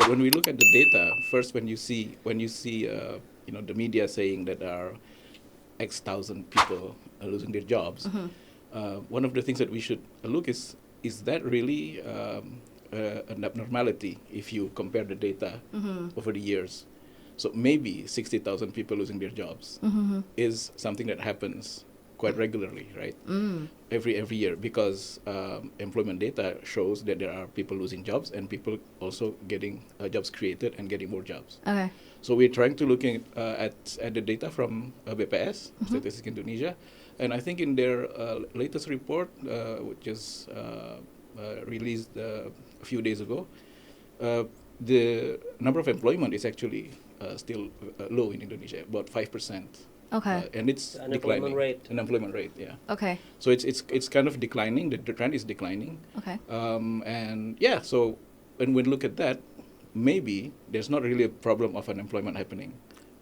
when we look at the data, first when you see the media saying that there are X thousand people losing their jobs, one of the things that we should look is that really an abnormality if you compare the data over the years. So maybe 60,000 people losing their jobs is something that happens quite regularly, right? Every year, because employment data shows that there are people losing jobs and people also getting jobs created and getting more jobs. Okay. So we're trying to look at the data from BPS, Statistics Indonesia, and I think in their latest report, which is released a few days ago, the number of employment is actually still low in Indonesia, about 5%. Okay. And it's declining. Unemployment rate, yeah. Okay. So it's kind of declining. The trend is declining. Okay. And yeah, so when we look at that, maybe there's not really a problem of unemployment happening.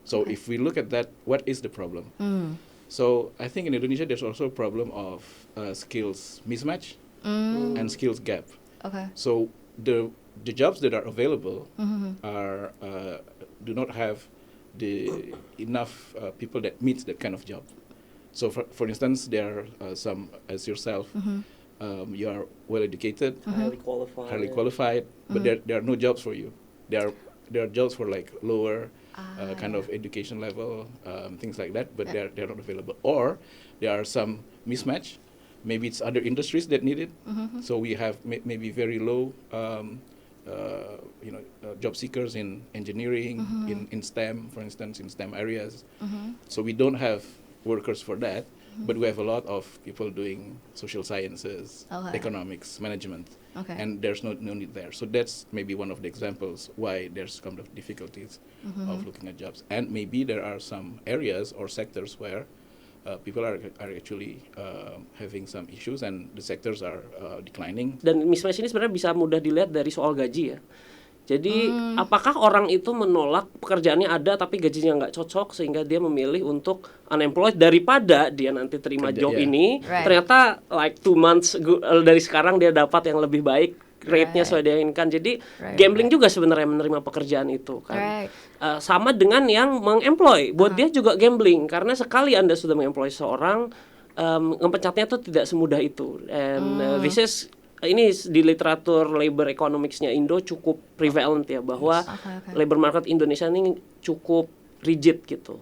So if we look at that, what is the problem? So I think in Indonesia there's also a problem of skills mismatch and skills gap. Okay. So the jobs that are available are do not have the enough people that meets that kind of job. So for instance, there are some, as yourself, you are well educated, highly qualified, but there are no jobs for you. There are jobs for like lower kind of education level, things like that, but they're not available. Or there are some mismatch. Maybe it's other industries that need it. So we have maybe very low job seekers in engineering, in STEM, for instance, in STEM areas. So we don't have workers for that, but we have a lot of people doing social sciences, economics, management, and there's no need there. So that's maybe one of the examples why there's kind of difficulties of looking at jobs. And maybe there are some areas or sectors where people are actually having some issues and the sectors are declining. Dan mismatch ini sebenarnya bisa mudah dilihat dari soal gaji ya. Jadi apakah orang itu menolak pekerjaannya ada tapi gajinya nggak cocok sehingga dia memilih untuk unemployed daripada dia nanti terima job ini ternyata like 2 months dari sekarang dia dapat yang lebih baik, rate-nya sesuai dia inginkan. Jadi gambling juga sebenarnya menerima pekerjaan itu kan. Sama dengan yang mengemploy, buat dia juga gambling karena sekali Anda sudah mengemploy seorang, ngepecatnya tuh tidak semudah itu. And this is ini di literatur labor economics-nya Indo cukup prevalent ya, bahwa labor market Indonesia ini cukup rigid gitu.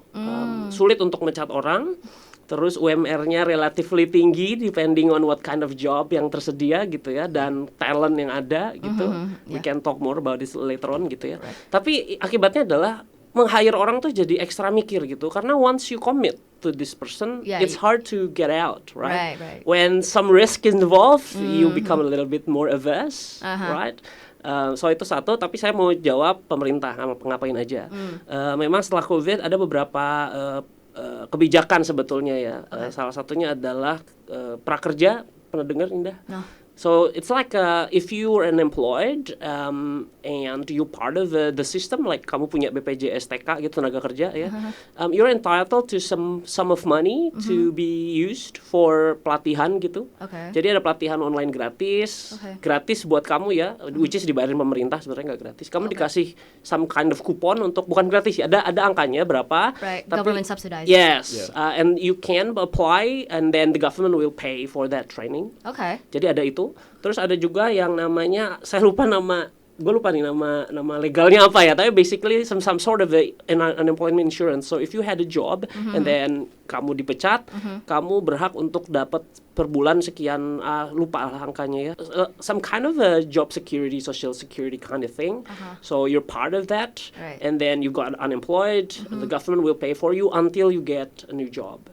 Sulit untuk mencat orang. Terus UMR-nya relatively tinggi depending on what kind of job yang tersedia gitu ya, dan talent yang ada gitu. We can talk more about this later on gitu ya. Tapi akibatnya adalah meng-hire orang tuh jadi ekstra mikir gitu, karena once you commit to this person, it's hard to get out, right? When some risk is involved, you become a little bit more averse, right? So itu satu, tapi saya mau jawab pemerintah sama ngapain aja. Memang setelah COVID ada beberapa kebijakan sebetulnya ya. Salah satunya adalah prakerja. Pernah dengar, Indah? No. So it's like if you are unemployed and you part of the system, like kamu punya BPJS TK gitu, tenaga kerja ya, you're entitled to some of money to be used for pelatihan gitu. Jadi ada pelatihan online gratis, gratis buat kamu ya, which is dibayarin pemerintah, sebenarnya nggak gratis. Kamu dikasih some kind of coupon untuk, bukan gratis ya, ada angkanya berapa. Tapi, government subsidized. Yes, and you can apply and then the government will pay for that training. Jadi ada itu. Terus ada juga yang namanya, saya lupa gue lupa nih nama legalnya apa ya, tapi basically some sort of an unemployment insurance. So if you had a job and then kamu dipecat, kamu berhak untuk dapat per bulan sekian, lupa lah angkanya ya, some kind of a job security, social security kind of thing. So you're part of that, and then you got unemployed, the government will pay for you until you get a new job.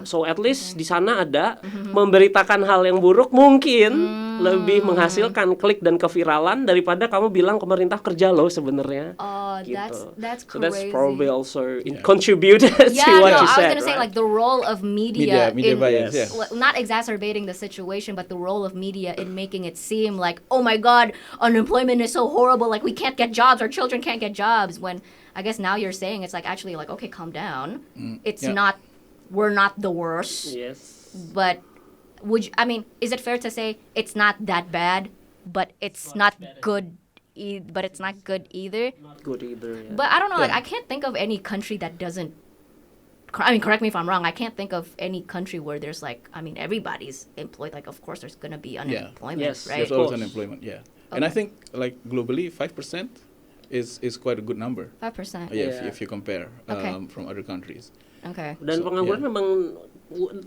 So at least di sana ada memberitakan hal yang buruk mungkin lebih menghasilkan klik dan keviralan daripada kamu bilang pemerintah kerja loh sebenarnya. Gitu. That's crazy. So that's probably also contributed to what you said. I was gonna say like the role of media in bias, not exacerbating the situation, but the role of media in making it seem like, oh my God, unemployment is so horrible, like we can't get jobs, our children can't get jobs. When I guess now you're saying it's like actually like, okay, calm down. It's not, we're not the worst. Yes. But is it fair to say it's not that bad, but it's not good but it's not good either. Not good either. Yeah. But I don't know, like Yeah. I can't think of any country that doesn't. I mean, correct me if I'm wrong. I can't think of any country where there's like, I mean, everybody's employed. Like, of course, there's gonna be unemployment, Yes, right? There's Of always course. unemployment, yeah. And I think like globally, 5% is quite a good number. 5%. Yeah, Yeah. if you compare Okay. From other countries. Okay. Dan So, pengangguran yeah. memang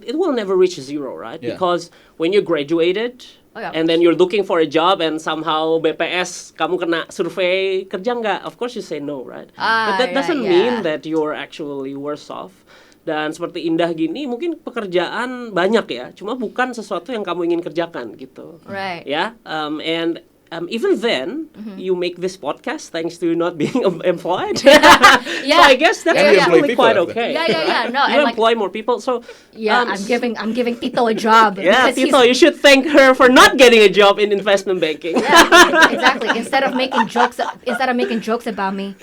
it will never reach zero, right? Yeah. Because when you graduated Oh, yeah. and then you're looking for a job and somehow BPS kamu kena survei kerja nggak, of course you say no, right? But that doesn't mean that you're actually worse off. Dan seperti Indah gini, mungkin pekerjaan banyak ya, cuma bukan sesuatu yang kamu ingin kerjakan gitu. Right. Ya, and even then, you make this podcast thanks to not being employed. Yeah. So I guess that's And we employ actually people quite after. okay. Yeah. No, You and like, employ more people, so yeah, I'm giving Tito a job. yeah, because he's- Tito, you should thank her for not getting a job in investment banking. Yeah, exactly. Instead of making jokes about me.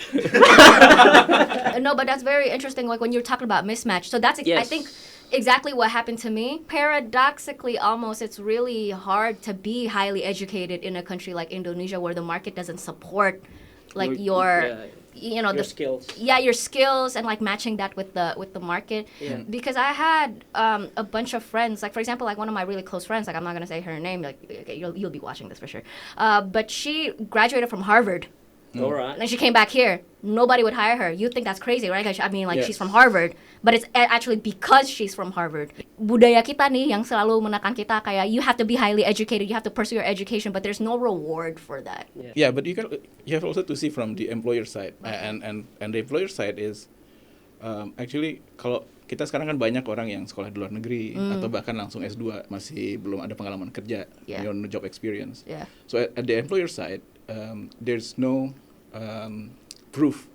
No, but that's very interesting. Like when you're talking about mismatch. So that's I Yes. think exactly what happened to me. Paradoxically, almost, it's really hard to be highly educated in a country like Indonesia where the market doesn't support like your your skills. Yeah, your skills and like matching that with the market. Yeah. Because I had a bunch of friends, like for example, like one of my really close friends, like I'm not gonna say her name, like okay, you'll be watching this for sure. But she graduated from Harvard. All right. And then she came back here. Nobody would hire her. You think that's crazy, right? I mean, like, Yes. she's from Harvard. But it's actually because she's from Harvard. Budaya kita nih yang selalu menekan kita kayak you have to be highly educated, you have to pursue your education, but there's no reward for that. Yeah, but you have also to see from the employer side, and the employer side is actually kalau kita sekarang kan banyak orang yang sekolah di luar negeri atau bahkan langsung S2 masih belum ada pengalaman kerja, Yeah. no job experience. Yeah. So at the employer side, there's no proof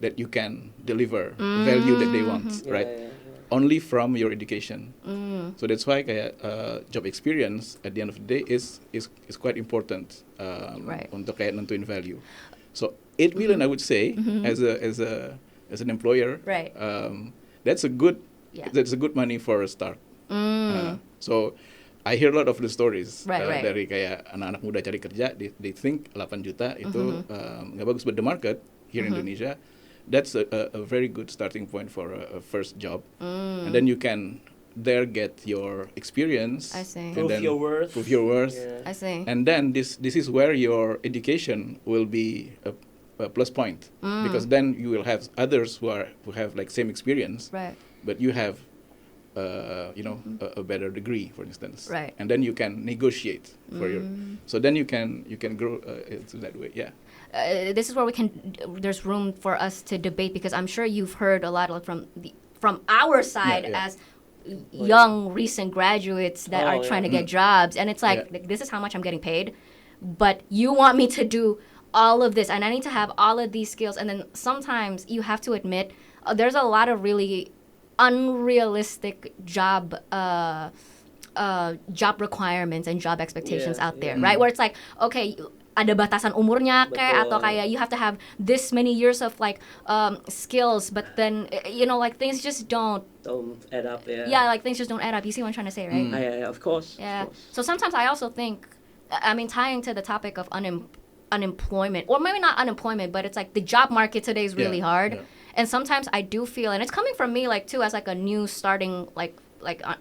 that you can deliver value that they want, right? Yeah. Only from your education. So that's why kayak job experience at the end of the day is quite important Right. untuk kayak nentuin value. So 8 million I would say as an employer, Right. That's a good Yeah. money for a start. So I hear a lot of the stories Right. dari kayak anak-anak muda cari kerja, they think 8 juta itu nggak bagus, but the market here in Indonesia, that's a very good starting point for a first job, and then you can there get your experience. I see. and Prove then your worth. Prove your worth. Yeah. I see. And then this is where your education will be a plus point, because then you will have others who have like same experience, Right. but you have a better degree, for instance. Right. And then you can negotiate for your. So then you can grow into that way. Yeah. This is where there's room for us to debate, because I'm sure you've heard a lot from our side Yeah. as young recent graduates that are trying to get jobs, and it's like, this is how much I'm getting paid, but you want me to do all of this and I need to have all of these skills, and then sometimes you have to admit there's a lot of really unrealistic job requirements and job expectations out there, right? Where it's like, okay, ada batasan umurnya kayak, atau kayak you have to have this many years of like skills, but then like things just don't add up. like things just don't add up. You see what I'm trying to say, right? Yeah, of course. Yeah. So sometimes I also think, I mean, tying to the topic of unemployment, or maybe not unemployment, but it's like the job market today is really hard. Yeah. And sometimes I do feel, and it's coming from me, like too, as like a new starting like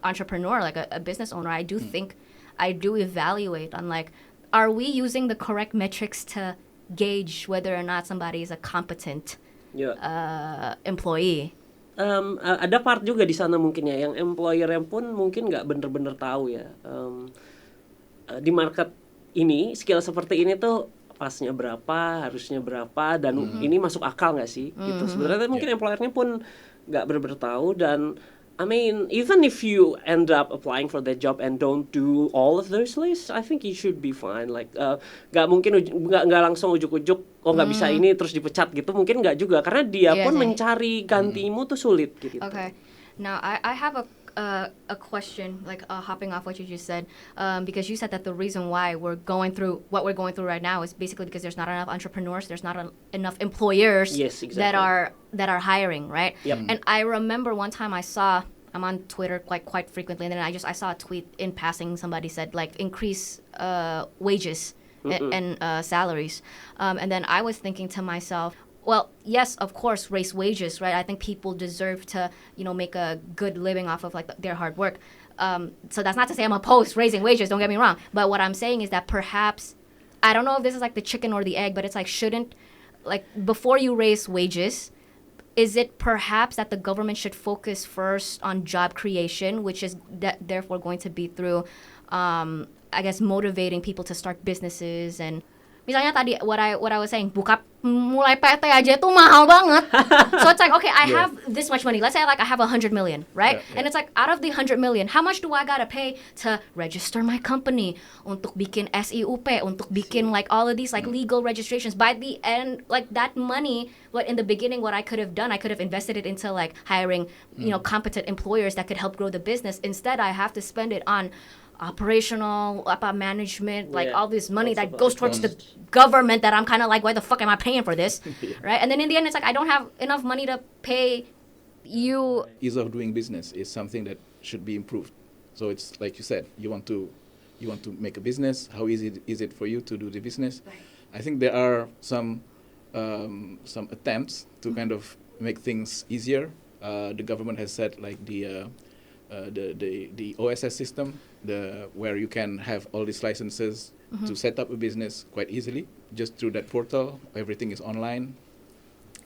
entrepreneur, like a business owner, I do think, I do evaluate on like, are we using the correct metrics to gauge whether or not somebody is a competent employee? Ada part juga di sana mungkin ya, yang employer-nya pun mungkin nggak bener-bener tahu ya. Di market ini skill seperti ini tuh pasnya berapa, harusnya berapa, dan ini masuk akal nggak sih? Gitu. Sebenarnya mungkin employer-nya pun nggak bener-bener tahu, dan I mean, even if you end up applying for that job and don't do all of those lists, I think you should be fine. Like, nggak mungkin nggak langsung ujuk-ujuk, nggak bisa ini terus dipecat gitu. Mungkin nggak juga, karena dia pun mencari gantimu tuh sulit gitu. Okay, now I have a question, like hopping off what you just said, because you said that the reason why we're going through what we're going through right now is basically because there's not enough entrepreneurs, there's not enough employers that are hiring, right? Yep. And I remember one time I'm on Twitter like quite frequently, and then I saw a tweet in passing. Somebody said like increase wages and salaries. And then I was thinking to myself, well, yes, of course, raise wages, right? I think people deserve to, make a good living off of like their hard work. So that's not to say I'm opposed raising wages, don't get me wrong. But what I'm saying is that perhaps, I don't know if this is like the chicken or the egg, but it's like, shouldn't, like, before you raise wages, is it perhaps that the government should focus first on job creation, which is therefore going to be through, I guess, motivating people to start businesses? And misalnya tadi what I was saying, mulai PT aja tuh mahal banget. So it's like, okay, I have this much money. Let's say like I have 100 million, right? And it's like, out of the 100 million, how much do I gotta pay to register my company, untuk bikin SIUP, untuk bikin like all of these like legal registrations? By the end, like that money, what in the beginning, what I could have done, I could have invested it into like hiring, competent employers that could help grow the business. Instead, I have to spend it on operational, management, like all this money that goes towards the government that I'm kind of like, why the fuck am I paying for this? Right? And then in the end, it's like, I don't have enough money to pay you. Ease of doing business is something that should be improved. So it's like you said, you want to make a business. How easy is it for you to do the business? Right. I think there are some attempts to kind of make things easier. The government has said like the OSS system, where you can have all these licenses to set up a business quite easily just through that portal. Everything is online,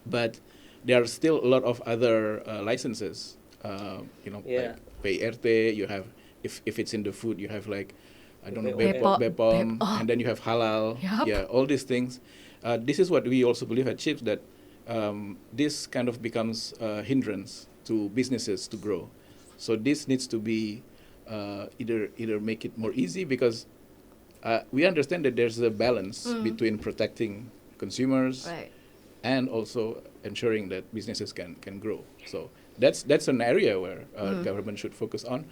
but there are still a lot of other licenses. Like PRT. You have, if it's in the food, you have like, I don't know, BPOM, and then you have halal. Yep. Yeah, all these things. This is what we also believe at CIPS, that this kind of becomes a hindrance to businesses to grow. So this needs to be either make it more easy, because we understand that there's a balance between protecting consumers and also ensuring that businesses can grow. So that's an area where government should focus on,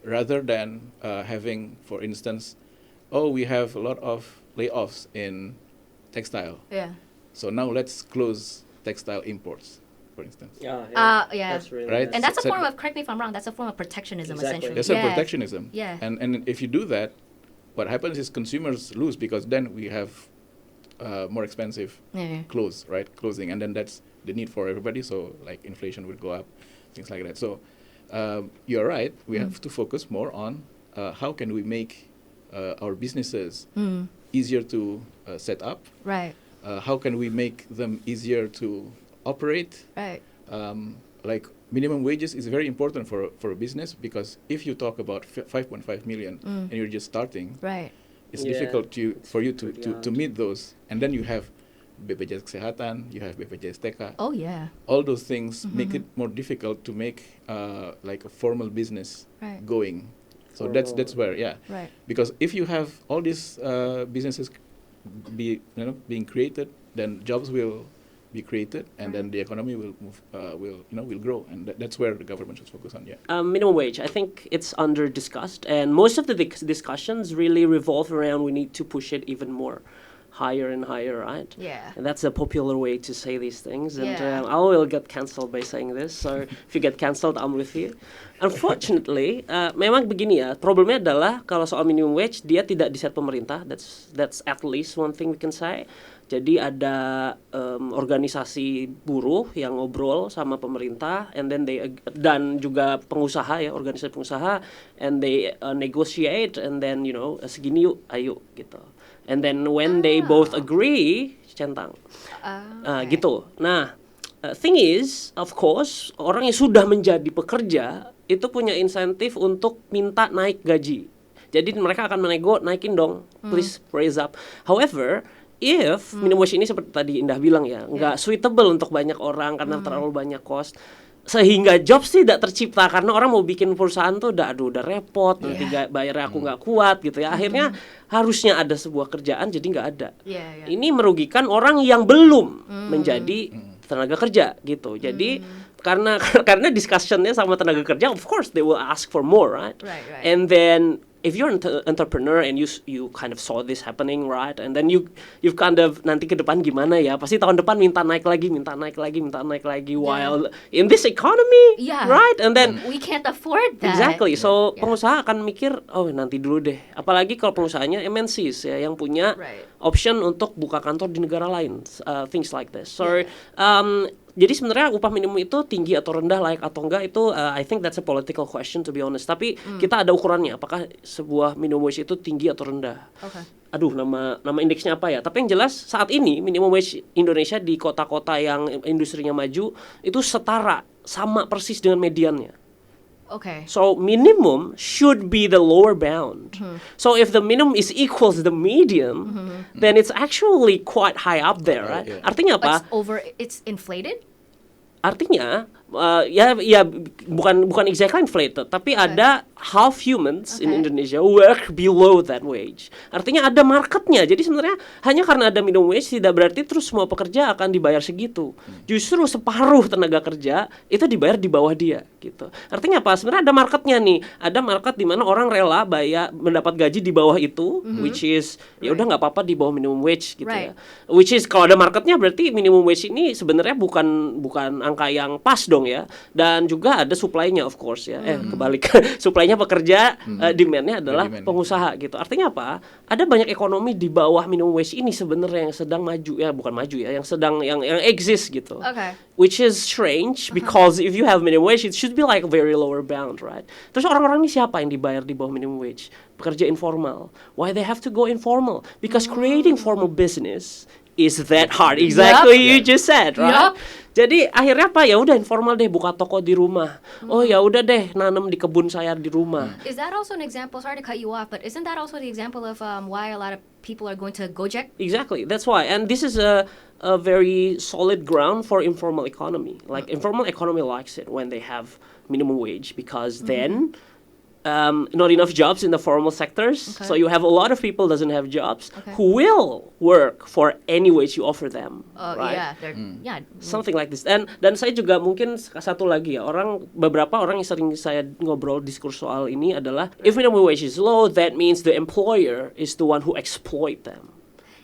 rather than having, for instance, we have a lot of layoffs in textile. Yeah. So now let's close textile imports, for instance. Yeah. That's really Right? And that's a form of, correct me if I'm wrong, that's a form of protectionism, essentially. That's a protectionism. Yeah. And if you do that, what happens is consumers lose, because then we have more expensive clothes, right? Clothing, and then that's the need for everybody. So like inflation will go up, things like that. So you're right. We have to focus more on how can we make our businesses easier to set up. Right. How can we make them easier to operate? Right. Like minimum wages is very important for a business, because if you talk about 5.5 million and you're just starting, it's difficult for you to meet those. And then you have BPJS Kesehatan, you have BPJS TK. Oh yeah. All those things make it more difficult to make like a formal business going. So that's where Right. Because if you have all these businesses being created, then jobs will be created, and then the economy will move, will grow, and that's where the government should focus on. Minimum wage, I think it's under discussed, and most of the discussions really revolve around we need to push it even more higher and higher, right? Yeah. And that's a popular way to say these things, and Yeah. I will get cancelled by saying this, so if you get cancelled, I'm with you. Unfortunately, memang begini ya, problemnya adalah kalau soal minimum wage, dia tidak diset pemerintah, that's at least one thing we can say. Jadi ada organisasi buruh yang ngobrol sama pemerintah, and then dan juga pengusaha ya, organisasi pengusaha, and they negotiate, and then segini yuk, ayo gitu. And then when they both agree, centang. Gitu. Nah, thing is, of course, orang yang sudah menjadi pekerja itu punya insentif untuk minta naik gaji. Jadi mereka akan menego, naikin dong, please raise up. However, if minimum wage ini seperti tadi Indah bilang ya, nggak suitable untuk banyak orang karena terlalu banyak cost, sehingga jobs tidak tercipta karena orang mau bikin perusahaan tuh udah repot, nanti bayar aku nggak kuat gitu ya. Akhirnya harusnya ada sebuah kerjaan jadi nggak ada. Ini merugikan orang yang belum menjadi tenaga kerja gitu. Jadi karena discussionnya sama tenaga kerja, of course they will ask for more, right? Right. And then if you're an entrepreneur and you kind of saw this happening, right? And then you've kind of nanti ke depan gimana ya? Pasti tahun depan minta naik lagi. While in this economy, right? And then we can't afford that. Exactly. So pengusaha akan mikir, oh nanti dulu deh. Apalagi kalau pengusahanya MNCs ya yang punya option untuk buka kantor di negara lain, things like this. So jadi sebenarnya upah minimum itu tinggi atau rendah, layak atau enggak itu I think that's a political question to be honest. Tapi kita ada ukurannya, apakah sebuah minimum wage itu tinggi atau rendah. Aduh, nama indeksnya apa ya? Tapi yang jelas saat ini minimum wage Indonesia di kota-kota yang industrinya maju itu setara, sama persis dengan mediannya. So minimum should be the lower bound. So if the minimum is equals the median, then it's actually quite high up there, right? Artinya apa? It's inflated? Artinya ya bukan exactly inflated, tapi ada half humans in Indonesia work below that wage. Artinya ada marketnya. Jadi sebenarnya hanya karena ada minimum wage tidak berarti terus semua pekerja akan dibayar segitu. Justru separuh tenaga kerja itu dibayar di bawah dia gitu. Artinya apa? Sebenarnya ada marketnya nih. Ada market di mana orang rela mendapat gaji di bawah itu, which is ya udah nggak apa-apa di bawah minimum wage gitu ya. Which is kalau ada marketnya berarti minimum wage ini sebenarnya bukan angka yang pas dong ya. Dan juga ada supply-nya of course ya. Kebalik. Supply-nya pekerja, demand-nya adalah pengusaha gitu. Artinya apa? Ada banyak ekonomi di bawah minimum wage ini sebenarnya yang sedang maju ya, bukan maju ya, yang sedang yang exist gitu. Which is strange because if you have minimum wage it should be like a very lower bound, right? Terus orang-orang ini siapa yang dibayar di bawah minimum wage? Pekerja informal. Why they have to go informal? Because creating formal business is that hard. Exactly, you just said, right? Jadi akhirnya apa? Ya udah informal deh, buka toko di rumah. Oh ya udah deh, nanam di kebun saya di rumah. Is that also an example? Sorry to cut you off, but isn't that also the example of why a lot of people are going to Gojek? Exactly, that's why. And this is a very solid ground for informal economy. Like informal economy likes it when they have minimum wage because then not enough jobs in the formal sectors. So you have a lot of people doesn't have jobs who will work for any wage you offer them. Right? Something like this. Dan saya juga mungkin satu lagi ya, beberapa orang yang sering saya ngobrol diskurs soal ini adalah if minimum wage is low, that means the employer is the one who exploit them.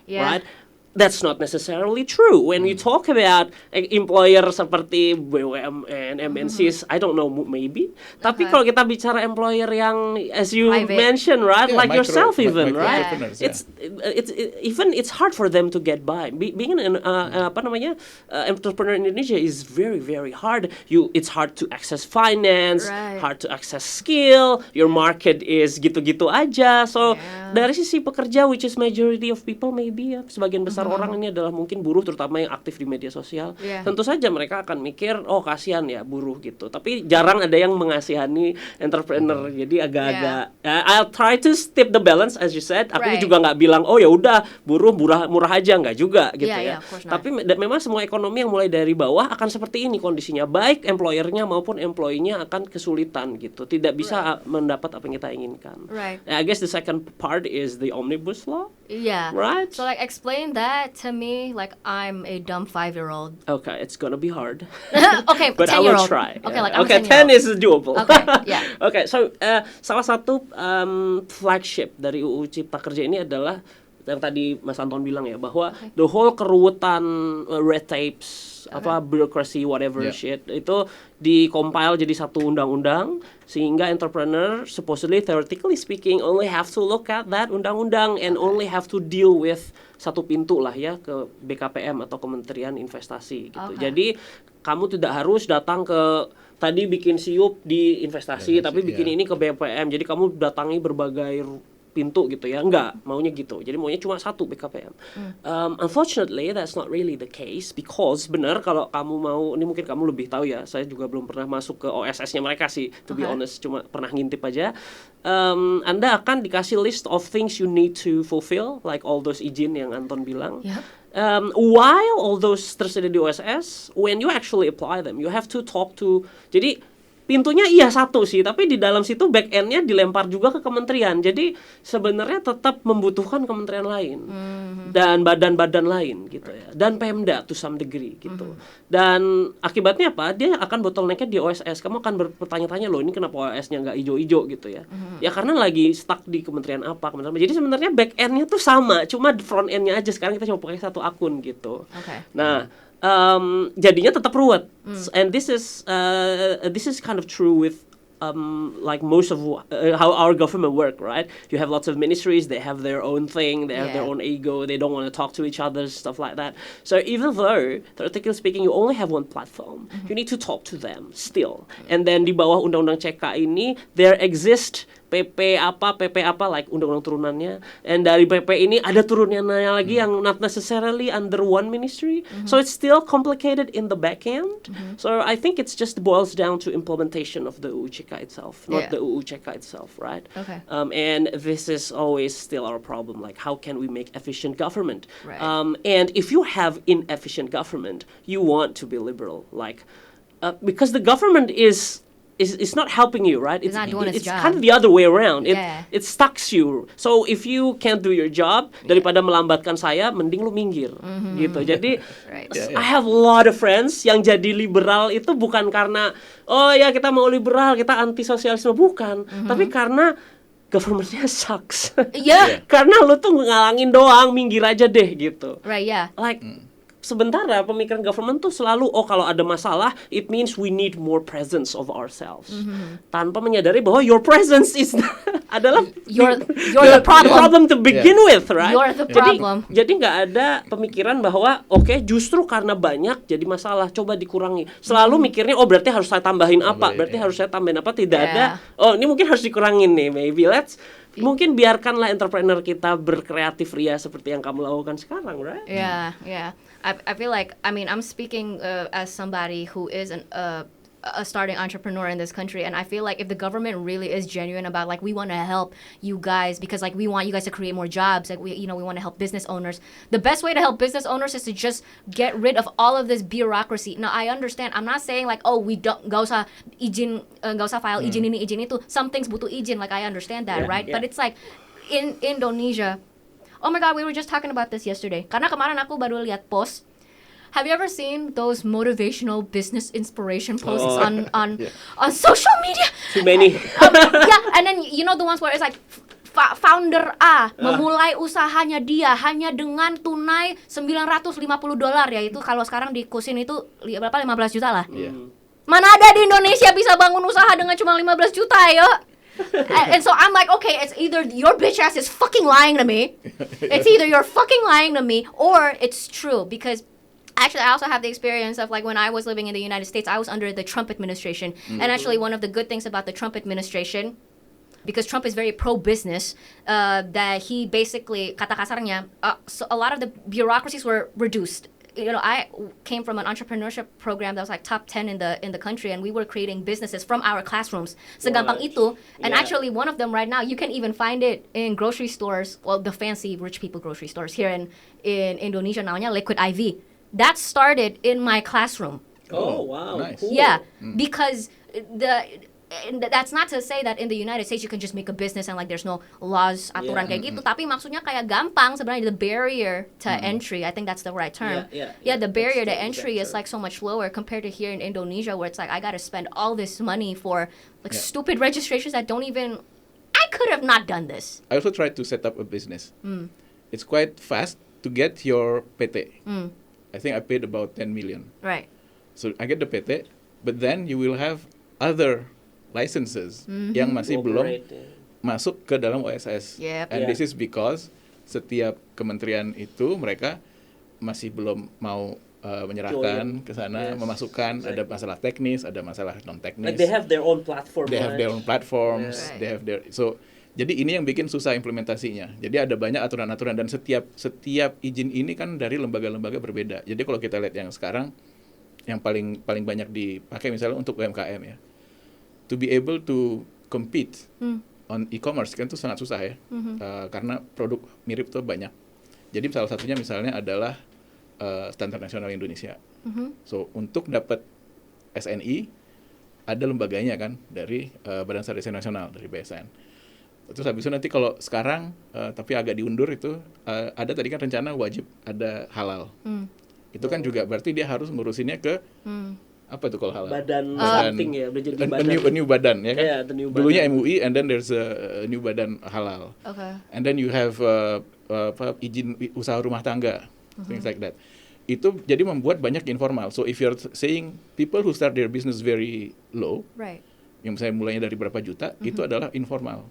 Right? That's not necessarily true. When we talk about employer seperti BUMN, MNCs, I don't know, maybe. Tapi kalau kita bicara employer yang, as you mentioned, right, like yourself even, right? It's hard for them to get by. Being an entrepreneur in Indonesia is very, very hard. It's hard to access finance, hard to access skill. Your market is gitu-gitu aja. So dari sisi pekerja, which is majority of people, maybe ya, sebagian besar orang ini adalah mungkin buruh, terutama yang aktif di media sosial. Tentu saja mereka akan mikir, oh kasihan ya buruh gitu. Tapi jarang ada yang mengasihani entrepreneur. Jadi agak-agak I'll try to tip the balance as you said. Aku juga nggak bilang oh ya udah buruh murah aja, nggak juga gitu ya. Tapi memang semua ekonomi yang mulai dari bawah akan seperti ini kondisinya. Baik employernya maupun employee-nya akan kesulitan gitu. Tidak bisa mendapat apa yang kita inginkan. I guess the second part is the Omnibus Law. Right? So like explain that to me like I'm a dumb 5-year-old. Okay, it's gonna be hard. Okay, but 10-year-old. I will try. Okay, like I'm 10 is doable. Okay, so salah satu flagship dari UU Cipta Kerja ini adalah yang tadi Mas Anton bilang ya, bahwa the whole keruwetan red tapes, bureaucracy, whatever shit, itu di-compile jadi satu undang-undang sehingga entrepreneur supposedly theoretically speaking only have to look at that undang-undang and only have to deal with satu pintu lah ya ke BKPM atau Kementerian Investasi gitu. Jadi kamu tidak harus datang ke tadi bikin siup di investasi tapi bikin ini ke BKPM. Jadi kamu datangi berbagai pintu gitu ya, enggak maunya gitu, jadi maunya cuma satu BKPM. Unfortunately that's not really the case because benar kalau kamu mau, ini mungkin kamu lebih tahu ya, saya juga belum pernah masuk ke OSS-nya mereka sih, to be honest, cuma pernah ngintip aja. Anda akan dikasih list of things you need to fulfill, like all those izin yang Anton bilang. While all those tersedia di OSS, when you actually apply them, you have to talk to, jadi pintunya iya satu sih, tapi di dalam situ back end-nya dilempar juga ke kementerian. Jadi sebenarnya tetap membutuhkan kementerian lain dan badan-badan lain gitu ya, dan Pemda to some degree gitu. Dan akibatnya apa? Dia akan bottleneck-nya di OSS. Kamu akan bertanya-tanya, loh ini kenapa OSS-nya nggak hijau-hijau gitu ya? Ya karena lagi stuck di kementerian apa, kementerian apa. Jadi sebenarnya back end-nya tuh sama, cuma front end-nya aja sekarang kita cuma pakai satu akun gitu. Nah, jadinya tetap ruwet. And this is kind of true with like most of how our government work, right? You have lots of ministries, they have their own thing, they have their own ego, they don't want to talk to each other, stuff like that. So even though, theoretically speaking, you only have one platform, you need to talk to them still. And then di bawah undang-undang CK ini, there exist PP apa, like undang-undang turunannya. And dari PP ini ada turunannya lagi yang not necessarily under one ministry. So it's still complicated in the back end. So I think it's just boils down to implementation of the UU CK itself, not the UU CK itself, right? And this is always still our problem. Like, how can we make efficient government? Right. And if you have inefficient government, you want to be liberal, like because the government is not helping you, right? It's not doing its job. Kind of the other way around. It stucks you. So if you can't do your job, daripada melambatkan saya, mending lu minggir, gitu. Jadi I have a lot of friends yang jadi liberal itu bukan karena oh ya kita mau liberal, kita anti sosialisme, bukan, tapi karena government-nya sucks. Karena lu tuh ngalangin doang, minggir aja deh gitu. Like sementara pemikiran government tuh selalu kalau ada masalah, it means we need more presence of ourselves. Tanpa menyadari bahwa your presence is adalah you're the problem to begin with, right? You're the problem. Jadi nggak ada pemikiran bahwa justru karena banyak jadi masalah, coba dikurangi. Selalu mikirnya berarti harus saya tambahin apa, berarti harus saya tambahin apa, tidak ada. Ini mungkin harus dikurangin nih, maybe mungkin biarkanlah entrepreneur kita berkreatif ria seperti yang kamu lakukan sekarang, right? I feel like, I mean, I'm speaking as somebody who is a starting entrepreneur in this country, and I feel like if the government really is genuine about like we want to help you guys because like we want you guys to create more jobs, like we want to help business owners, the best way to help business owners is to just get rid of all of this bureaucracy. Now I understand, I'm not saying like we don't gak usah file izin ini izin itu, some things butuh izin, like I understand that, right? But it's like in Indonesia, oh my god, we were just talking about this yesterday. Karena kemarin aku baru lihat post. Have you ever seen those motivational business inspiration posts on social media? Too many. And then you know the ones where it's like founder A memulai usahanya dia hanya dengan tunai $950, ya itu kalau sekarang di kusin itu berapa, 15 juta lah. Mana ada di Indonesia bisa bangun usaha dengan cuma 15 juta, yo. And so I'm like, okay, it's either your bitch ass is fucking lying to me, it's either you're fucking lying to me, or it's true. Because actually, I also have the experience of like when I was living in the United States, I was under the Trump administration. And actually, one of the good things about the Trump administration, because Trump is very pro-business, that he basically, kata kasarnya, so a lot of the bureaucracies were reduced. You know, I came from an entrepreneurship program that was like top 10 in the country, and we were creating businesses from our classrooms. Segampang itu. And actually, one of them right now, you can even find it in grocery stores, well, the fancy rich people grocery stores here in Indonesia, namanya Liquid IV. That started in my classroom. Oh, wow. Nice. Cool. Yeah, because that's not to say that in the United States you can just make a business and like there's no laws, aturan kayak gitu. Tapi maksudnya kayak gampang sebenarnya, the barrier to entry, I think that's the right term. The barrier to entry is like so much lower compared to here in Indonesia, where it's like I gotta spend all this money for like stupid registrations that don't even. I could have not done this. I also tried to set up a business. It's quite fast to get your PT. I think I paid about 10 million. Right. So I get the PT, but then you will have other licenses yang masih belum masuk ke dalam OSS. And this is because setiap kementerian itu mereka masih belum mau menyerahkan ke sana, memasukkan, ada masalah teknis, ada masalah non teknis. Like they have their own platform. They have their own platforms. They have their jadi ini yang bikin susah implementasinya. Jadi ada banyak aturan-aturan, dan setiap izin ini kan dari lembaga-lembaga berbeda. Jadi kalau kita lihat yang sekarang yang paling banyak dipakai misalnya untuk UMKM ya. To be able to compete on e-commerce kan itu sangat susah ya. Karena produk mirip tuh banyak. Jadi salah satunya misalnya adalah standar nasional Indonesia. So untuk dapat SNI ada lembaganya kan dari Badan Standarisasi Nasional, dari BSN. Terus habis itu nanti kalau sekarang tapi agak diundur itu ada tadi kan rencana wajib ada halal. Itu kan juga berarti dia harus ngurusinnya ke apa itu kalau halal? Badan something ya, udah jadi badan. A new badan ya kan? Yeah, the new Dulunya badan. MUI and then there's a new badan halal. Okay. And then you have izin usaha rumah tangga, things like that. Itu jadi membuat banyak informal. So if you're saying people who start their business very low, Right. yang misalnya mulainya dari berapa juta, itu adalah informal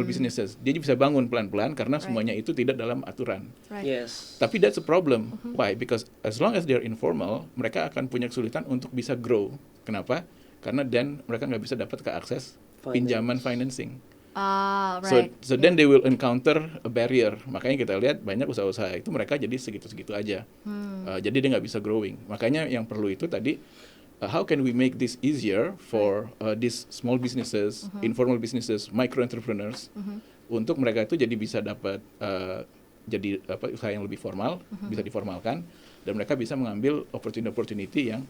businesses. Dia bisa bangun pelan-pelan karena semuanya itu tidak dalam aturan. Right. Yes. Tapi that's a problem. Why? Because as long as they're informal, mereka akan punya kesulitan untuk bisa grow. Kenapa? Karena then mereka nggak bisa dapat ke akses pinjaman financing. Right. So then they will encounter a barrier. Makanya kita lihat banyak usaha-usaha itu mereka jadi segitu-segitu aja. Jadi dia nggak bisa growing. Makanya yang perlu itu tadi, how can we make this easier for these small businesses, informal businesses, micro entrepreneurs, untuk mereka itu jadi bisa dapat jadi usaha yang lebih formal, bisa diformalkan, dan mereka bisa mengambil opportunity yang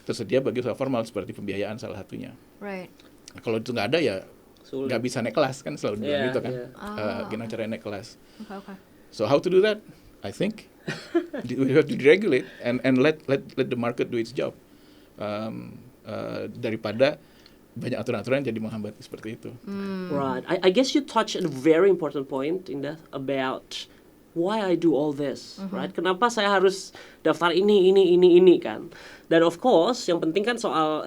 tersedia bagi usaha formal seperti pembiayaan salah satunya. Right. Nah, kalau itu nggak ada ya nggak bisa naik kelas kan, selalu bilang gitu kan. Gimana caranya naik kelas? Okay. So how to do that? I think we have to deregulate and let the market do its job. Daripada banyak aturan-aturan jadi menghambat seperti itu. Right. I guess you touched a very important point, Indah, about why I do all this, right? Kenapa saya harus daftar ini kan? Dan of course, yang penting kan soal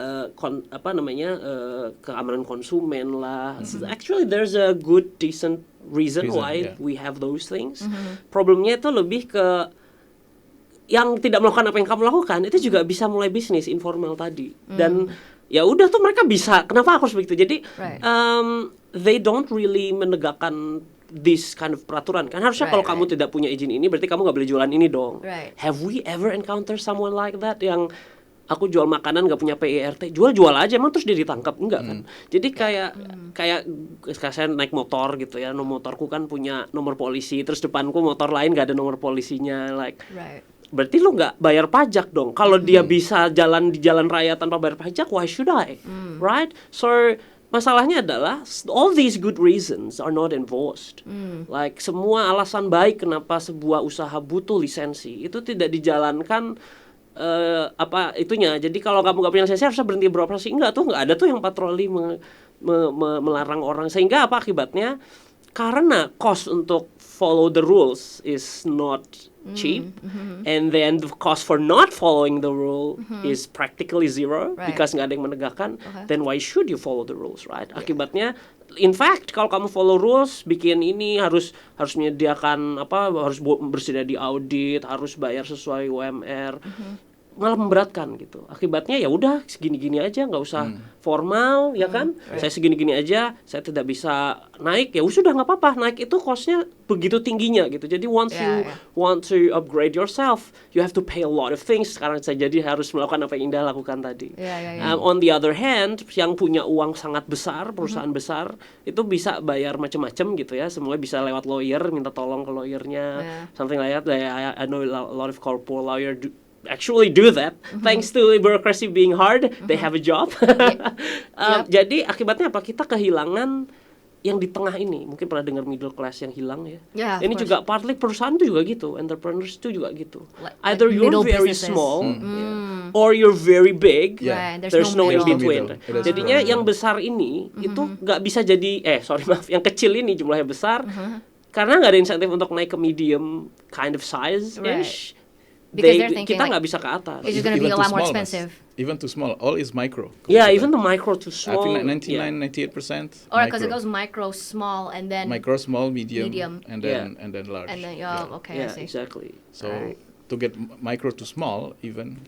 keamanan konsumen lah. Actually, there's a good, decent reason why we have those things. Problemnya itu lebih ke yang tidak melakukan apa yang kamu lakukan itu juga bisa mulai bisnis informal tadi. Dan ya udah tuh mereka bisa. Kenapa aku harus begitu? Jadi they don't really menegakkan this kind of peraturan kan. Harusnya kalau kamu tidak punya izin ini berarti kamu nggak boleh jualan ini dong. Have we ever encounter someone like that yang aku jual makanan nggak punya PIRT, jual aja, emang terus dia ditangkap? Enggak kan? Jadi kayak saya naik motor gitu ya, motorku kan punya nomor polisi, terus depanku motor lain nggak ada nomor polisinya, berarti lu nggak bayar pajak dong. Kalau dia bisa jalan di jalan raya tanpa bayar pajak, why should I? Right? So masalahnya adalah all these good reasons are not enforced. Like semua alasan baik kenapa sebuah usaha butuh lisensi itu tidak dijalankan. Jadi kalau kamu nggak punya lisensi harusnya berhenti beroperasi. Nggak ada tuh yang patroli melarang orang. Sehingga apa akibatnya? Karena cost untuk follow the rules is not cheap, and then the cost for not following the rule is practically zero because nggak ada yang menegakkan. Then why should you follow the rules, right? Akibatnya, in fact, kalau kamu follow rules, bikin ini harus menyediakan harus bersedia di audit, harus bayar sesuai UMR. Malah memberatkan gitu. Akibatnya ya udah segini-gini aja, nggak usah formal ya kan. Saya segini-gini aja, saya tidak bisa naik, ya sudah nggak apa-apa. Naik itu costnya begitu tingginya gitu. Jadi once you want to upgrade yourself, you have to pay a lot of things. Sekarang saya jadi harus melakukan apa yang Indah lakukan tadi. On the other hand, yang punya uang sangat besar, perusahaan besar itu bisa bayar macam-macam gitu ya. Semua bisa lewat lawyer, minta tolong ke lawyernya, something like that. I know a lot of corporate lawyer actually do that. Thanks to bureaucracy being hard, they have a job. Jadi akibatnya apa? Kita kehilangan yang di tengah ini. Mungkin pernah dengar middle class yang hilang ya. Ini juga partly perusahaan itu juga gitu, entrepreneurs itu juga gitu. Either you're very small or you're very big. There's no in between. Jadinya yang besar ini itu nggak bisa jadi yang kecil ini jumlahnya besar karena nggak ada insentif untuk naik ke medium kind of size-ish. Kita nggak bisa ke atas. It's going to be a lot more expensive. Even too small, all is micro. Yeah, even the micro to small. I think 98%. Or because it goes micro, small, and then micro, small, medium. and then large. And then I see. Exactly. So to get micro to small, even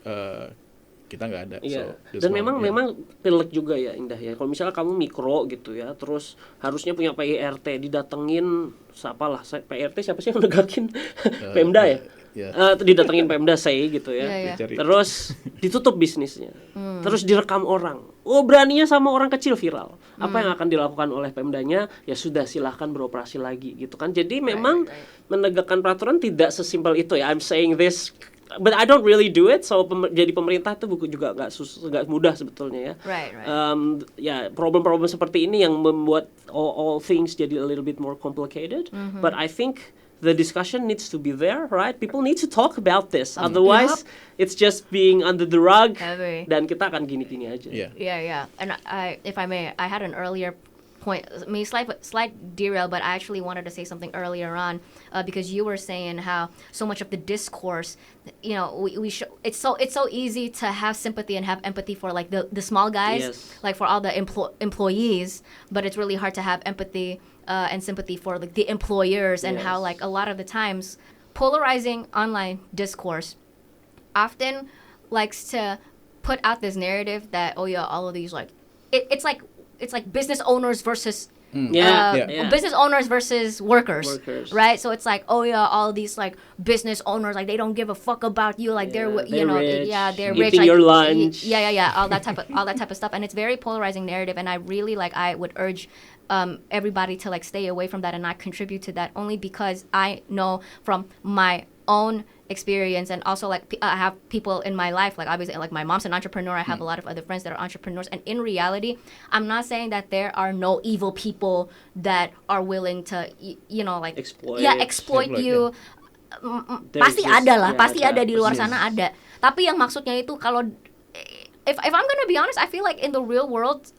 kita nggak ada. Dan memang pilek juga ya Indah ya. Kalau misalnya kamu mikro gitu ya, terus harusnya punya PIRT, didatengin PIRT siapa sih yang negakin? Pemda ya. Didatengin Pemda gitu ya. Terus ditutup bisnisnya. Terus direkam orang. Beraninya sama orang kecil viral. Apa yang akan dilakukan oleh Pemdanya? Ya sudah, silahkan beroperasi lagi gitu kan. Jadi memang menegakkan peraturan tidak sesimpel itu ya. I'm saying this but I don't really do it. So jadi pemerintah itu juga nggak mudah sebetulnya ya. Right. Ya problem-problem seperti ini yang membuat all things jadi a little bit more complicated. But I think the discussion needs to be there, right? People need to talk about this. Otherwise, it's just being under the rug. Heavy. Dan kita akan gini-gini aja. Yeah. And if I may, I had an earlier point, slight derail, but I actually wanted to say something earlier on because you were saying how so much of the discourse, it's so easy to have sympathy and have empathy for like the small guys, like for all the employees, but it's really hard to have empathy and sympathy for like the employers and how like a lot of the times polarizing online discourse often likes to put out this narrative that all of these like it's like business owners versus business owners versus workers, right? So it's like all these like business owners, like they don't give a fuck about you, like they're rich. They're rich, eating like, your lunch, all that type of stuff, and it's very polarizing narrative. And I really I would urge everybody to like stay away from that and not contribute to that, only because I know from my own experience, and also like I have people in my life, like obviously like my mom's an entrepreneur, I have a lot of other friends that are entrepreneurs, and in reality I'm not saying that there are no evil people that are willing to like exploit you. Pasti ada di luar sana ada, tapi yang maksudnya itu kalau if I'm gonna be honest, I feel like in the real world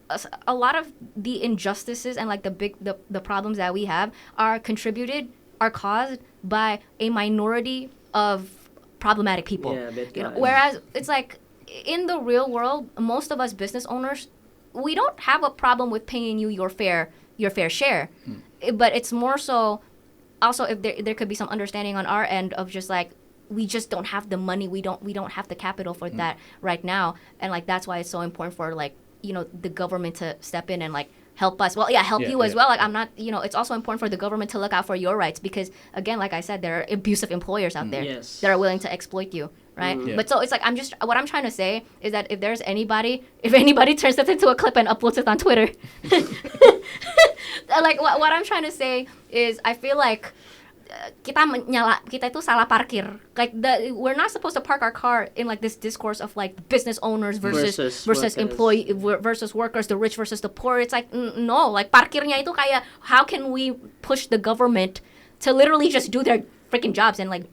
a lot of the injustices and like the problems that we have are caused by a minority of problematic people. Whereas it's like in the real world, most of us business owners, we don't have a problem with paying you your fair share. But it's more so also if there could be some understanding on our end of just like we just don't have the money, we don't have the capital for that right now, and like that's why it's so important for like the government to step in and like help us. Well, help you as well. Like I'm not, it's also important for the government to look out for your rights because again, like I said, there are abusive employers out there that are willing to exploit you, right? But so it's like what I'm trying to say is that if anybody turns this into a clip and uploads it on Twitter, like what I'm trying to say is I feel like kita itu salah parkir. Like we're not supposed to park our car in like this discourse of like business owners versus employee versus workers, the rich versus the poor. It's like no, like parkirnya itu kayak how can we push the government to literally just do their freaking jobs and like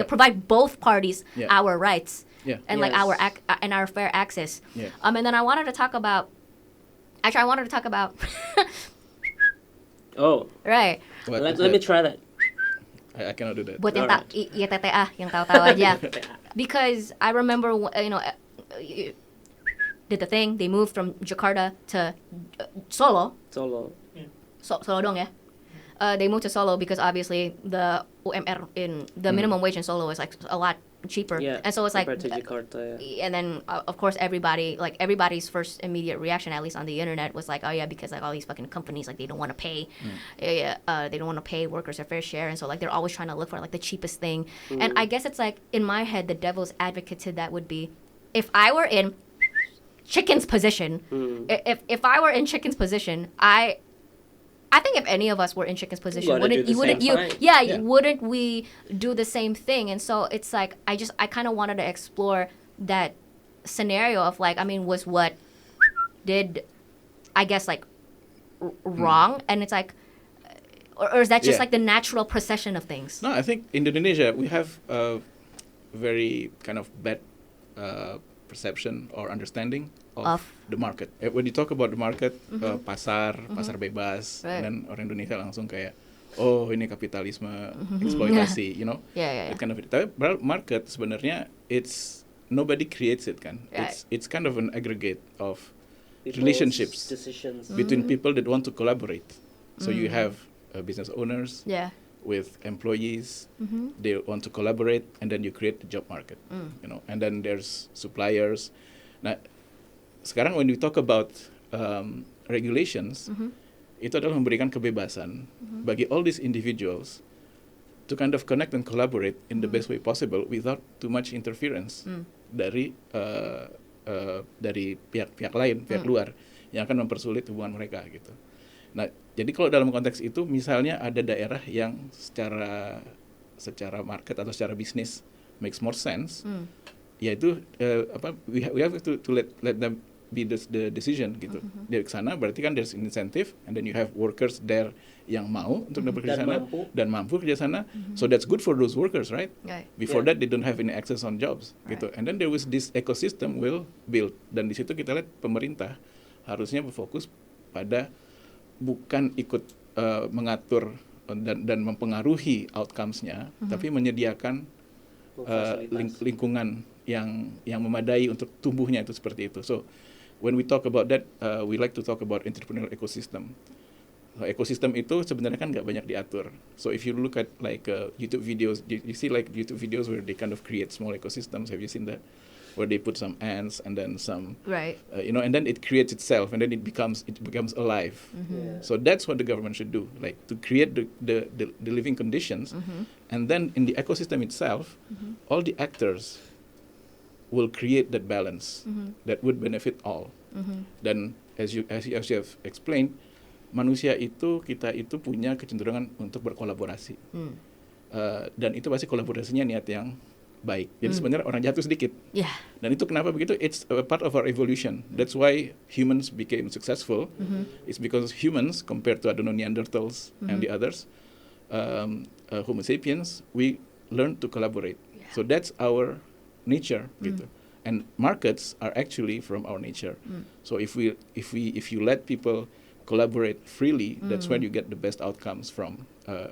provide both parties our rights and like our fair access. And then I wanted to talk about right. Let me try that. I cannot do that. Buat yang TTA yang tahu-tahu aja. Because I remember did the thing, they moved from Jakarta to Solo. Solo dong ya. They moved to Solo because obviously the UMR in the minimum wage in Solo is like a lot cheaper, and so it's like compared to Jakarta, and then of course everybody's first immediate reaction, at least on the internet, was like, because like all these fucking companies, like they don't want to pay they don't want to pay workers their fair share, and so like they're always trying to look for like the cheapest thing. And I guess it's like in my head the devil's advocate to that would be, if I were in Chicken's position, if I were in Chicken's position, I think if any of us were in Chicken's position, wouldn't we do the same thing? And so it's like I kind of wanted to explore that scenario of like, I mean, was what did I guess like wrong, and it's like, or is that just like the natural procession of things? No, I think in Indonesia we have a very kind of bad perception or understanding of the market. When you talk about the market, pasar bebas, dan orang Indonesia langsung kayak, oh ini kapitalisme, eksploitasi, that kind of it. Tapi market sebenarnya nobody creates it kan. It's kind of an aggregate of relationships between people that want to collaborate. So you have business owners with employees, they want to collaborate, and then you create the job market, and then there's suppliers. Nah, sekarang when we talk about regulations, itu adalah memberikan kebebasan bagi all these individuals to kind of connect and collaborate in the best way possible without too much interference dari pihak lain, pihak luar yang akan mempersulit hubungan mereka gitu. Nah, jadi kalau dalam konteks itu misalnya ada daerah yang secara market atau secara bisnis makes more sense, yaitu we have to let them be the decision gitu. Dari sana berarti kan there's incentive, and then you have workers there yang mau untuk dapat kerja sana dan mampu kerja sana. So that's good for those workers, right? Before that they don't have any access on jobs gitu. And then there was this ecosystem will build, dan di situ kita lihat pemerintah harusnya berfokus pada bukan ikut mengatur dan mempengaruhi outcomes-nya, tapi menyediakan lingkungan yang memadai untuk tumbuhnya itu seperti itu. So when we talk about that, we like to talk about entrepreneurial ecosystem. Ekosistem itu sebenarnya kan nggak banyak diatur. So if you look at like YouTube videos, you see like YouTube videos where they kind of create small ecosystems. Have you seen that? Where they put some ants and then some, and then it creates itself, and then it becomes alive. So that's what the government should do, like to create the living conditions, and then in the ecosystem itself, all the actors will create that balance that would benefit all. Dan as you have explained, kita itu punya kecenderungan untuk berkolaborasi, dan itu pasti kolaborasinya niat yang baik. Jadi sebenarnya orang jatuh sedikit. Dan itu kenapa begitu? It's a part of our evolution. That's why humans became successful. It's because humans, compared to Neanderthals and the others, Homo sapiens, we learned to collaborate. So that's our nature, gitu. And markets are actually from our nature. So if you let people collaborate freely, that's when you get the best outcomes from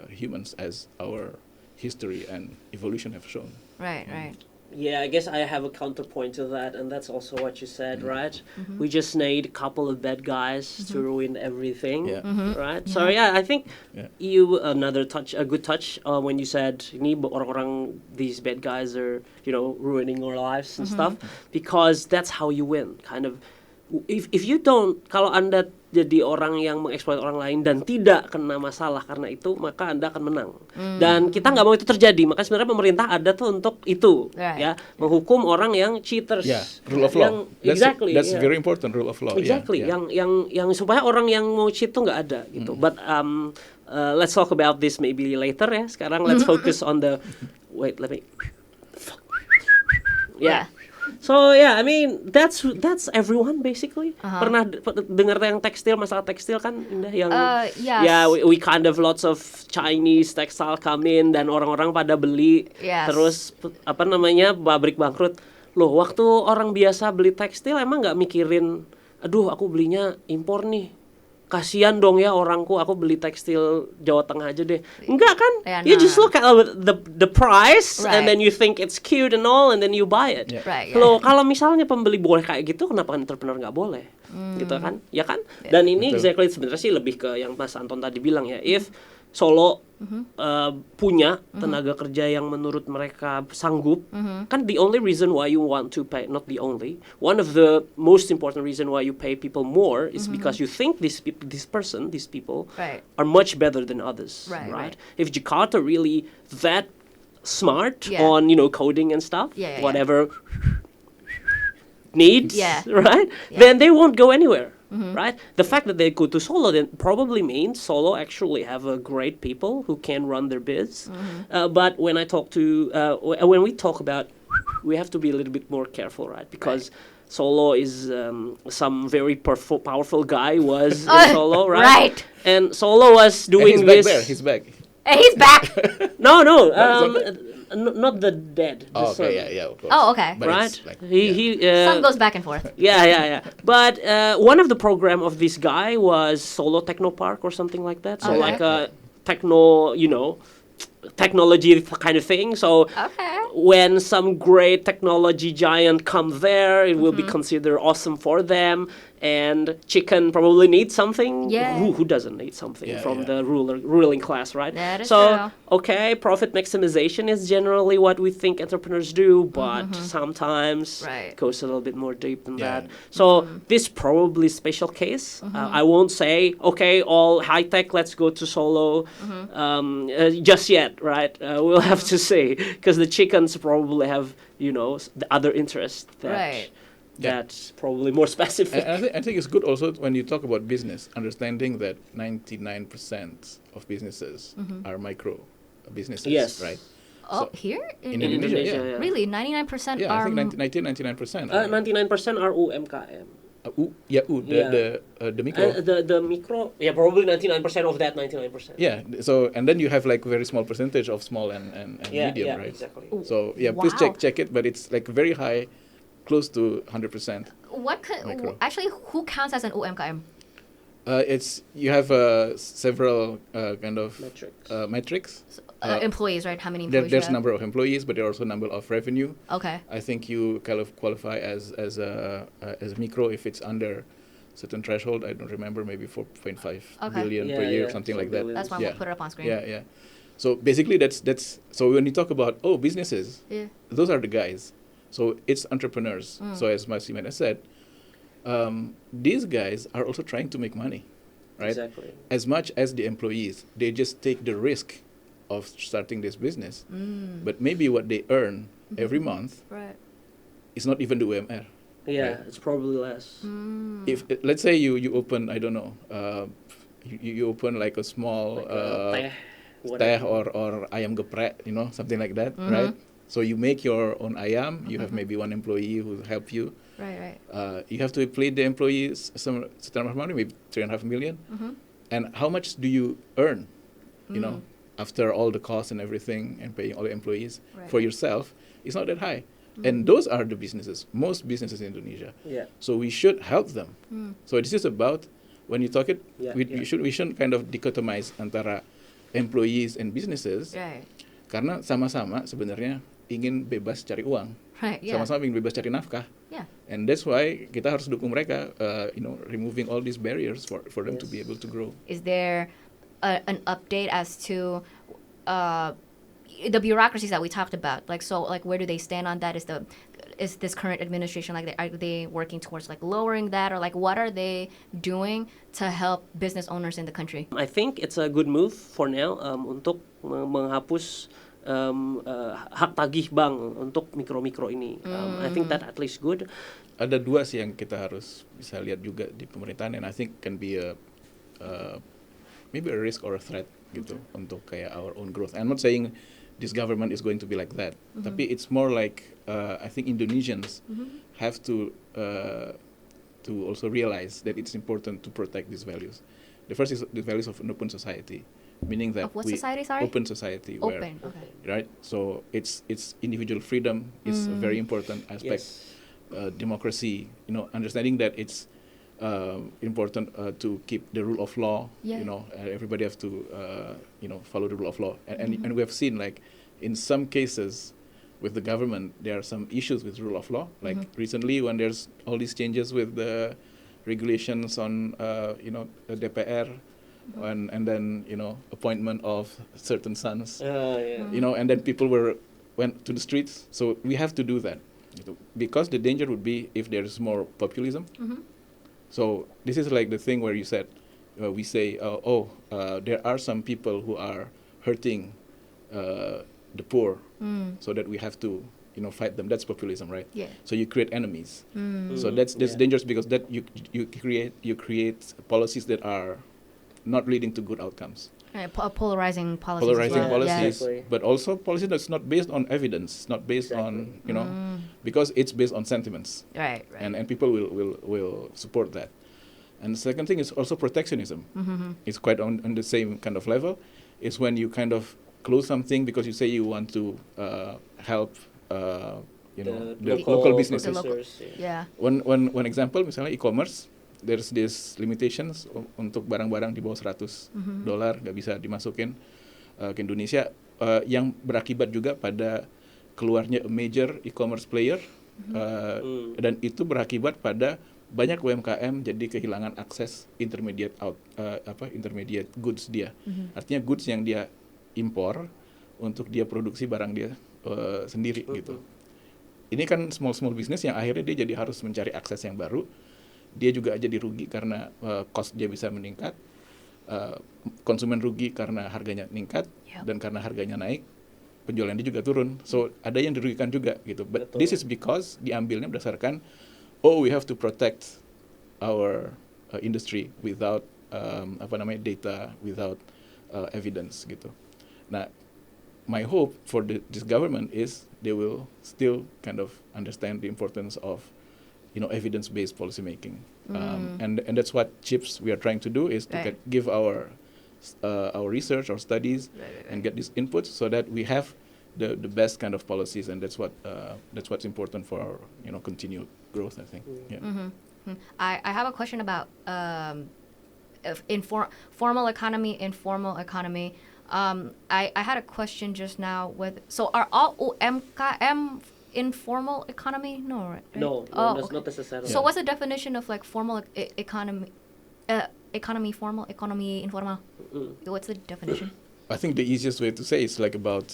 humans, as our history and evolution have shown. Right. Yeah, I guess I have a counterpoint to that, and that's also what you said, right? We just need a couple of bad guys to ruin everything, right? So I think you a good touch when you said ini orang-orang, these bad guys are ruining our lives and stuff, because that's how you win. Kind of, if you don't, kalau Anda jadi orang yang mengeksploit orang lain dan tidak kena masalah karena itu, maka Anda akan menang. Dan kita nggak mau itu terjadi, maka sebenarnya pemerintah ada tuh untuk itu, menghukum orang yang cheaters. Rule of law. That's very important, rule of law. Exactly. Yang supaya orang yang mau cheat tuh nggak ada gitu. But let's talk about this maybe later ya. Sekarang let's focus on the let me. So I mean that's everyone basically. Pernah dengar yang masalah tekstil kan, Indah, yang we kind of lots of Chinese textile come in dan orang-orang pada beli, terus pabrik bangkrut. Loh, waktu orang biasa beli tekstil emang nggak mikirin, aduh aku belinya impor nih, kasihan dong ya orangku, aku beli tekstil Jawa Tengah aja deh. Enggak kan? You just look at the price, and then you think it's cute and all, and then you buy it. Kalau misalnya pembeli boleh kayak gitu, kenapa entrepreneur nggak boleh? Gitu kan? Ya kan? Dan ini exactly sebenarnya sih lebih ke yang Mas Anton tadi bilang ya. If Solo punya tenaga kerja yang menurut mereka sanggup, kan the only reason why you want to pay, not the only, one of the most important reason why you pay people more is because you think these people are much better than others, right? If Jakarta really that smart on coding and stuff, whatever needs, right? Then they won't go anywhere. Right? The fact that they go to Solo then probably means Solo actually have a great people who can run their biz. But when we talk about, we have to be a little bit more careful, right? Because Solo is some very powerful guy was in Solo, right? And Solo was doing this. He's back. He's back. No. Not the dead. The son. Of course. Oh, okay. But right. Sun goes back and forth. Yeah. But one of the program of this guy was Solo Technopark or something like that. So like a technology kind of thing. So when some great technology giant comes there, it will be considered awesome for them. And chicken probably needs something. Who doesn't need something from the ruling class, right? That is so true. Profit maximization is generally what we think entrepreneurs do, but sometimes it goes a little bit more deep than that. So this probably special case. I won't say all high tech, let's go to Solo just yet, right? We'll have to see, because the chickens probably have the other interests that. That's probably more specific. And I think it's good also when you talk about business, understanding that 99% of businesses are micro businesses, right? Oh, here in In Indonesia, Indonesia, yeah. yeah. Really, 99% Yeah, I are. think 99%. 99% are UMKM. The micro. The micro, yeah, probably 99% of that 99%. Yeah, so and then you have like very small percentage of small and yeah, medium, yeah, right? exactly. So yeah, please Wow. check it, but it's like very high, close to 100%. Micro. Actually, who counts as an UMKM? It's you have several kind of Metrics. metrics. Employees, right? How many There's employees? you have? number of employees, but there are also number of revenue. Okay. I think you kind of qualify as micro if it's under certain threshold. I don't remember, maybe 4.5 Okay. billion Yeah, per year, yeah, something some like that. billions. That's why Yeah. we'll put it up on screen. Yeah. So basically, that's so when you talk about businesses, Yeah. those are the guys. So it's entrepreneurs. So as Masiman has said, these guys are also trying to make money, right? Exactly. As much as the employees, they just take the risk of starting this business. But maybe what they earn every month Right. is not even the UMR. Yeah, Right. it's probably less. If let's say you open, I don't know, you open like a small Like teh, teh whatever. or ayam geprek, something like that, right? So you make your own ayam. You have maybe one employee who help you. Right. You have to pay the employees some certain amount of money, maybe 3.5 million. And how much do you earn? After all the costs and everything, and paying all the employees Right. for yourself, it's not that high. And those are the businesses, most businesses in Indonesia. Yeah. So we should help them. So this is about when you talk it, Yeah, we yeah. shouldn't kind of dichotomize antara employees and businesses, Right. karena sama-sama sebenarnya ingin bebas cari uang, Right. Yeah. sama-sama ingin bebas cari nafkah, Yeah. and that's why kita harus dukung mereka, removing all these barriers for them to be Yes. able to grow. Is there an update as to the bureaucracies that we talked about? Like, so, like, where do they stand on that? Is this current administration, like, are they working towards like lowering that, or like what are they doing to help business owners in the country? I think it's a good move for now untuk menghapus hak tagih bank untuk mikro-mikro ini. I think that at least good. Ada dua sih yang kita harus bisa lihat juga di pemerintahan, and I think can be maybe a risk or a threat gitu untuk kayak our own growth. I'm not saying this government is going to be like that, tapi it's more like I think Indonesians have to also realize that it's important to protect these values. The first is the values of an open society, meaning that Of what society, sorry? open society, where Open. Okay. right. So it's individual freedom is a very important aspect. Yes. Democracy, understanding that it's important to keep the rule of law. Yeah. Everybody has to follow the rule of law, and we have seen, like, in some cases with the government there are some issues with rule of law, like recently when there's all these changes with the regulations on the DPR, and then appointment of certain sons, Yeah. and then people went to the streets. So we have to do that, because the danger would be if there is more populism. So this is like the thing where you said, we say, there are some people who are hurting the poor, so that we have to fight them. That's populism, right? Yeah. So you create enemies. So that's dangerous, because that you create policies that are not leading to good outcomes. Right. Polarizing policies. Polarizing as well. policies, Exactly. but also policy that's not based on evidence, not based on because it's based on sentiments, Yeah. Right. and people will support that. And the second thing is also protectionism. It's quite on the same kind of level. It's when you kind of close something because you say you want to help the local businesses. Yeah. One example, misalnya e-commerce, there's this limitations untuk barang-barang di bawah $100 nggak bisa dimasukin ke Indonesia, yang berakibat juga pada keluarnya a major e-commerce player, dan itu berakibat pada banyak UMKM jadi kehilangan akses intermediate goods dia. Artinya goods yang dia impor untuk dia produksi barang dia sendiri gitu. Ini kan small business yang akhirnya dia jadi harus mencari akses yang baru. Dia juga jadi rugi karena cost dia bisa meningkat. Konsumen rugi karena harganya meningkat, dan karena harganya naik, penjualan dia juga turun. So ada yang dirugikan juga gitu. But this is because diambilnya berdasarkan we have to protect our industry without data, without evidence gitu. Nah, my hope for this government is they will still kind of understand the importance of, evidence-based policymaking. And that's what CIPS we are trying to do, is to give our research, our studies, and get these inputs so that we have the best kind of policies, and that's what's important for our continued growth, I think. I have a question about formal economy, informal economy. I had a question just now so are all UMKM informal economy? No, right? No, that's not necessarily. So what's the definition of like formal economy, formal, economy, informal? What's the definition? I think the easiest way to say it's like about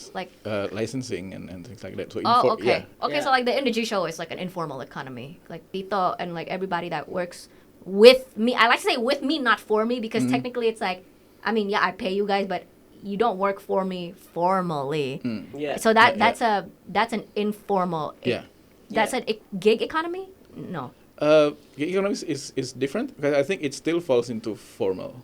licensing and things like that. So okay. So like the Indonesian show is like an informal economy, like Tito and like everybody that works with me. I like to say with me, not for me, because technically it's like, I mean, I pay you guys, but you don't work for me formally. So that's an informal. That's a gig economy. No. Gig economy is different, because I think it still falls into formal.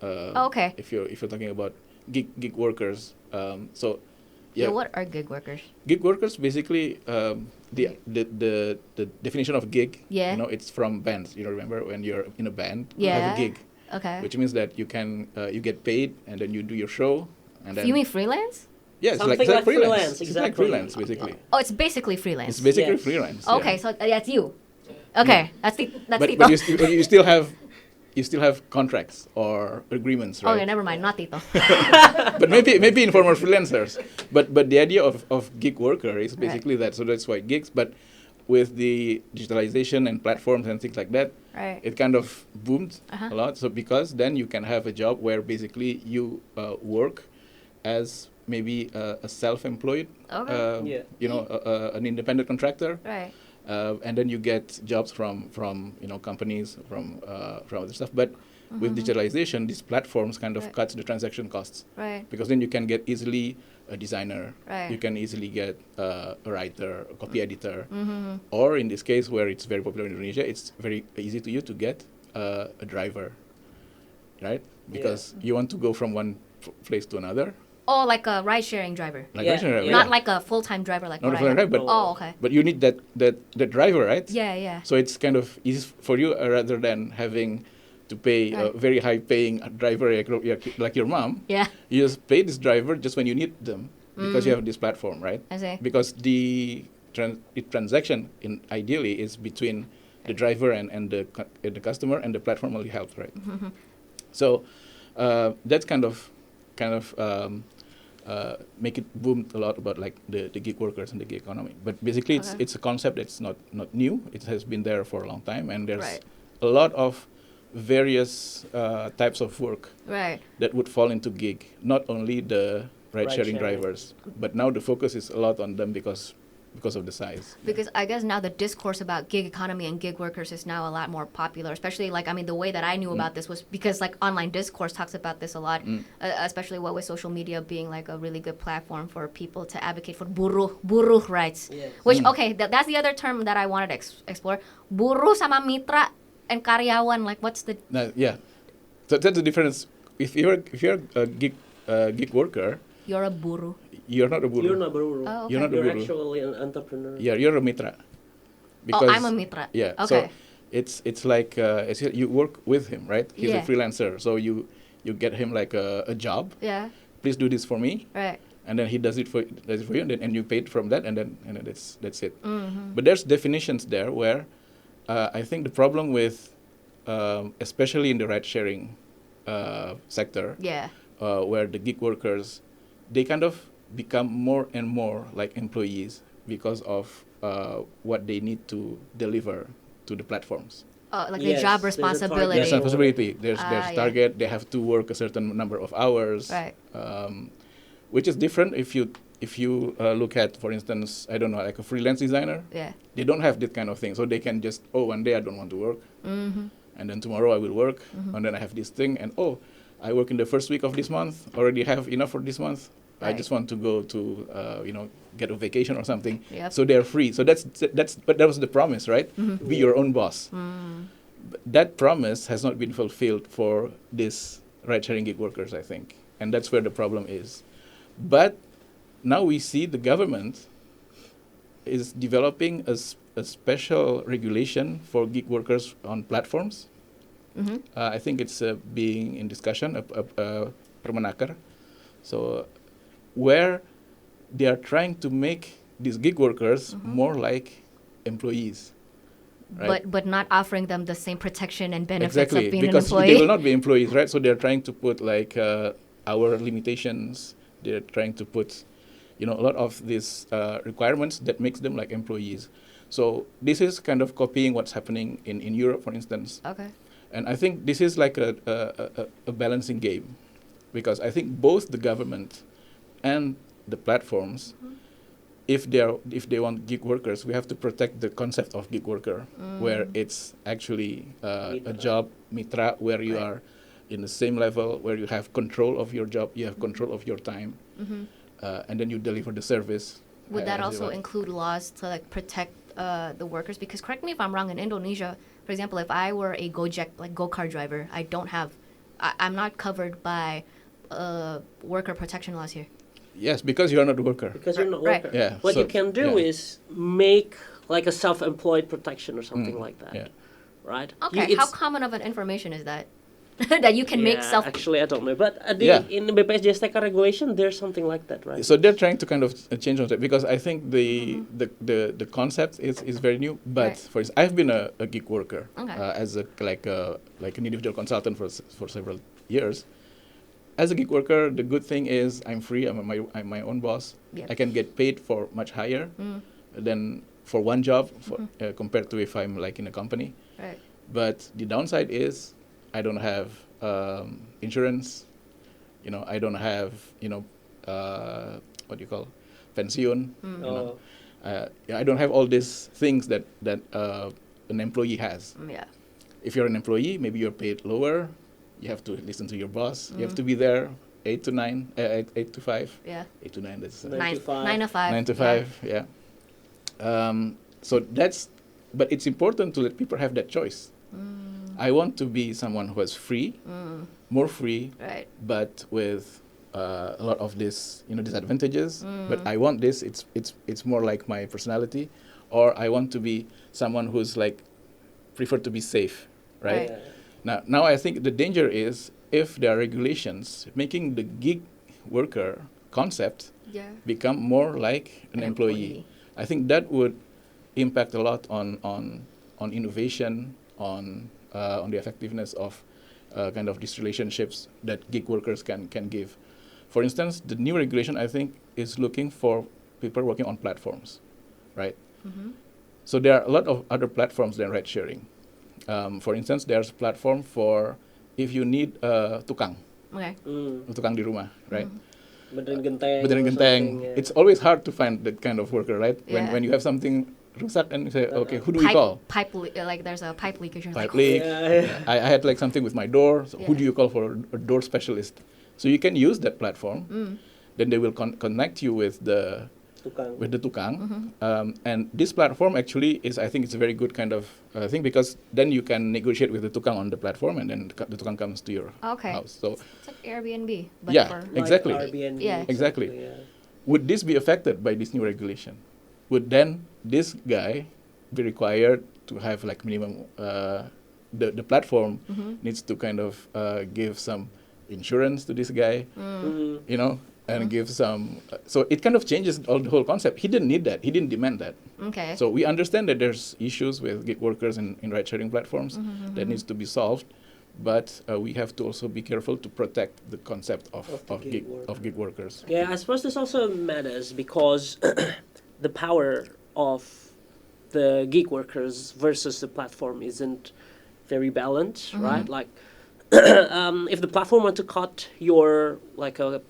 Okay. If you're talking about gig workers, what are gig workers? Gig workers basically the definition of gig. It's from bands. Remember when you're in a band, you have a gig. Okay. Which means that you can you get paid and then you do your show and then. You mean freelance? Yeah, it's like freelance. Exactly. It's like freelance basically. Oh, it's basically freelance. It's basically freelance. Okay, so that's you. Okay, that's Tito. But you still have contracts or agreements, right? Okay, never mind, not Tito. But maybe informal freelancers. But the idea of gig worker is basically that. So that's why gigs. But with the digitalization and platforms and things like that, it kind of boomed a lot. So because then you can have a job where basically you work as maybe a self-employed, an independent contractor. Right. And then you get jobs from companies, from other stuff. But with digitalization, these platforms kind of cuts the transaction costs. Right. Because then you can get easily a designer. Right. You can easily get a writer, a copy editor. Or in this case, where it's very popular in Indonesia, it's very easy to you to get a driver, right? Because you want to go from one place to another. Oh, like a ride-sharing driver. Not like a full-time driver like what I have. But okay. But you need that driver, right? Yeah. So it's kind of easy for you rather than having to pay a very high-paying driver like your mom. Yeah. You just pay this driver just when you need them because you have this platform, right? I see. Because the transaction ideally is between the driver and the customer, and the platform only helps, right? So that's kind of make it boom a lot about like the gig workers and the gig economy. But basically it's a concept that's not new. It has been there for a long time, and there's a lot of various types of work that would fall into gig, not only the ride-sharing drivers, but now the focus is a lot on them because of the size. Because I guess now the discourse about gig economy and gig workers is now a lot more popular, especially the way that I knew about this was because like online discourse talks about this a lot, especially what with social media being like a really good platform for people to advocate for buruh rights. Which that's the other term that I wanted to explore. Buruh sama mitra and karyawan, like what's the so that's the difference. If you're a gig worker, you're a buruh. You're not a buruh. You're not a buruh. Oh, okay. You're actually an entrepreneur. Yeah, you're a mitra. Because, I'm a mitra. Yeah. Okay. So it's like you work with him, right? He's a freelancer, so you get him like a job. Yeah. Please do this for me. Right. And then he does it for you, and you paid from that, and then that's it. But there's definitions there where I think the problem with, especially in the ride-sharing sector, where the gig workers, they kind of become more and more like employees because of what they need to deliver to the platforms. Like the job responsibility. There's responsibility. There's target. They have to work a certain number of hours. Right. Which is different if you look at, for instance, I don't know, like a freelance designer. Yeah. They don't have this kind of thing, so they can just one day I don't want to work, and then tomorrow I will work, and then I have this thing, and I work in the first week of this month, already have enough for this month. I just want to go to get a vacation or something. Yep. So they're free. So but that was the promise, right? Be your own boss. But that promise has not been fulfilled for these ride-sharing gig workers, I think, and that's where the problem is. But now we see the government is developing a special regulation for gig workers on platforms. I think it's being in discussion, Permenaker. So where they are trying to make these gig workers more like employees. Right? But not offering them the same protection and benefits Exactly, of being because an employee. they will not be employees, right? So they're trying to put like our limitations. They're trying to put, a lot of these requirements that makes them like employees. So this is kind of copying what's happening in Europe, for instance. Okay. And I think this is like a balancing game, because I think both the government and the platforms, if they want gig workers, we have to protect the concept of gig worker, where it's actually a job mitra, where you are in the same level, where you have control of your job, you have control of your time, and then you deliver the service. Would that as you also want. include laws to like protect the workers? Because correct me if I'm wrong, in Indonesia, for example, if I were a Gojek, like go-kart driver, I'm not covered by worker protection laws here. Yes, because you are not a worker. Because you're not a Right. worker. Yeah, What so- you can do yeah. is make like a self-employed protection or something like that. Yeah. Right? Okay, how common of an information is that? That you can make self... Actually, I don't know. But Yeah. in the BPJS regulation, there's something like that, right? So they're trying to kind of change on that, because I think the concept is very new. But Right. for instance, I've been a gig worker Okay. as like an individual consultant for several years. As a gig worker, the good thing is I'm free. I'm my own boss. Yep. I can get paid for much higher than for one job compared to if I'm like in a company. Right. But the downside is I don't have insurance. I don't have what do you call pension. I don't have all these things that an employee has. Yeah. If you're an employee, maybe you're paid lower. You have to listen to your boss. You have to be there 8 to 9, 8 to 5. Yeah. 8 to 9. That's 9 to 5. 9 to 5. 9 to 5. Yeah. So that's, but it's important to let people have that choice. I want to be someone who is free, more free, Right. but with a lot of this, disadvantages. But I want this. It's more like my personality, or I want to be someone who's like prefer to be safe, right? Now I think the danger is if there are regulations making the gig worker concept Yeah. become more like an employee. I think that would impact a lot on innovation, on the effectiveness of kind of these relationships that gig workers can give. For instance, the new regulation, I think, is looking for people working on platforms, right? So there are a lot of other platforms than ride sharing. For instance, there's a platform for if you need tukang, Okay. tukang di rumah, right? Benerin genteng. Benerin or genteng. something, yeah. It's always hard to find that kind of worker, right? Yeah. When you have something rusak and you say, okay, who do we call? Like there's a pipe leakage. Pipe leak. Yeah. I had like something with my door. So who Yeah. do you call for a door specialist? So you can use that platform. Then they will connect you with the tukang. And this platform actually is, I think, it's a very good kind of thing, because then you can negotiate with the tukang on the platform, and then the tukang comes to your house. So It's like Airbnb, but Yeah, for exactly. Like Airbnb, Yeah. Exactly. yeah. would this be affected by this new regulation? Would then this guy be required to have like minimum, the platform needs to kind of give some insurance to this guy, and give some, so it kind of changes the whole concept. He didn't need that. He didn't demand that. Okay. So we understand that there's issues with gig workers in ride-sharing platforms that needs to be solved, but we have to also be careful to protect the concept of gig workers. Yeah, I suppose this also matters because the power of the gig workers versus the platform isn't very balanced, right? Like, if the platform want to cut your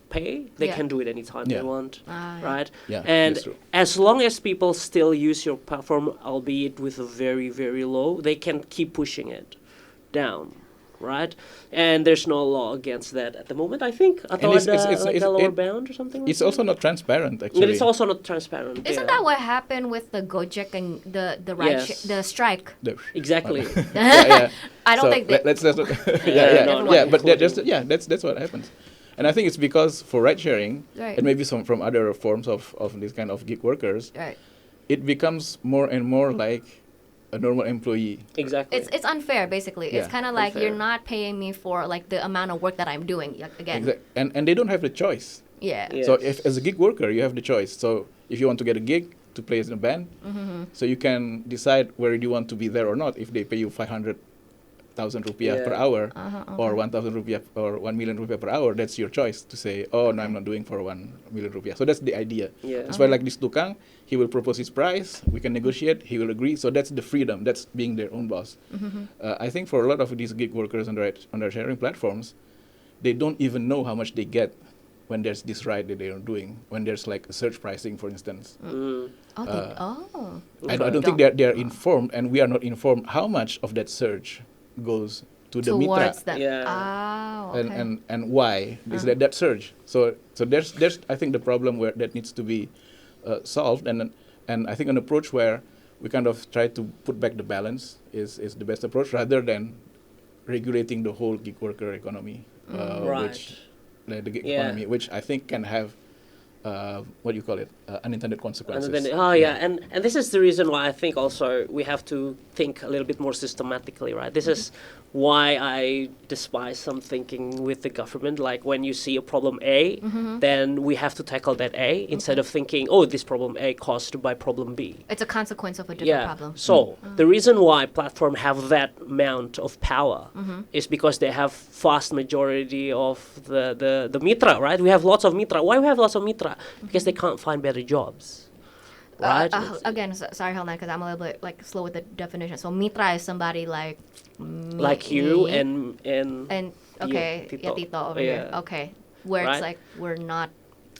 pay, they Yeah. can do it anytime Yeah. they want, Yeah. right? Yeah, And that's true. as long as people still use your platform, albeit with a very, very low, they can keep pushing it down, right? And there's no law against that at the moment, I think. Atau it's- ada it's- like it's- a lower it- bound or something like It's that? also not transparent, But actually. it's also not transparent. Isn't yeah. that what happened with the Gojek and the ride Yes. the strike? Exactly. Yeah. I don't So think that. let's no, yeah, no, yeah, no, but quoting. that's what happens. And I think it's because for ride sharing, Right. and maybe some from other forms of this kind of gig workers, Right. it becomes more and more like a normal employee. Exactly. It's unfair, basically. It's Yeah. kind of like Unfair. you're not paying me for like the amount of work that I'm doing. Again. And they don't have the choice. Yeah. Yeah. So Yes. if as a gig worker, you have the choice. So if you want to get a gig to play in a band, so you can decide whether you want to be there or not. If they pay you 500,000 rupiah per Yeah. hour, Uh-huh, or 1,000 rupiah or 1 million rupiah per hour, that's your choice to say, oh, no, I'm not doing for 1 million rupiah. So that's the idea. Yeah. That's why like this tukang, he will propose his price, we can negotiate, he will agree. So that's the freedom, that's being their own boss. I think for a lot of these gig workers on their sharing platforms, they don't even know how much they get when there's this ride that they are doing, when there's like a surge pricing, for instance. Mm. I don't think they're informed, and we are not informed how much of that surge goes to the mitra, Towards that. Yeah. Oh, okay. and why is that surge. So there's I think the problem where that needs to be solved, and I think an approach where we kind of try to put back the balance is the best approach, rather than regulating the whole gig worker economy, Right. which the gig Yeah. economy, which I think can have what do you call it, unintended consequences. And then, and this is the reason why I think also we have to think a little bit more systematically, right? This is why I despise some thinking with the government. Like when you see a problem A, then we have to tackle that A instead of thinking, oh, this problem A caused by problem B. It's a consequence of a different problem. So the reason why platform have that amount of power is because they have vast majority of the mitra, right? We have lots of mitra. Why we have lots of mitra? Because they can't find better jobs, right? Again, sorry, Helena, because I'm a little bit like slow with the definition. So mitra is somebody like Like you me, and okay, Tito. yeah, Tito over here. Okay, where Right. it's like we're not.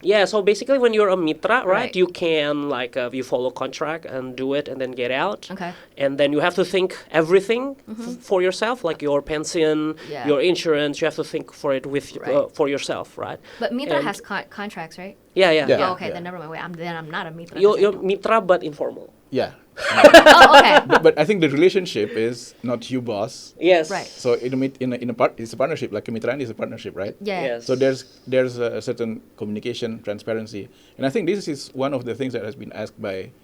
Yeah, so basically when you're a mitra, right, Right. you can like you follow contract and do it and then get out. Okay. And then you have to think everything for yourself, like your pension, Yeah. your insurance. You have to think for it with Right. for yourself, right? But mitra And- has contracts, right? Yeah, yeah. Yeah. Oh, okay, then never mind. Wait, I'm not a mitra. You're mitra but informal. Yeah. Oh, okay. But I think the relationship is not you boss. Yes. Right. So in a part, it's a partnership. Like a mitraan is a partnership, right? Yeah. Yes. So there's a certain communication, transparency, and I think this is one of the things that has been asked by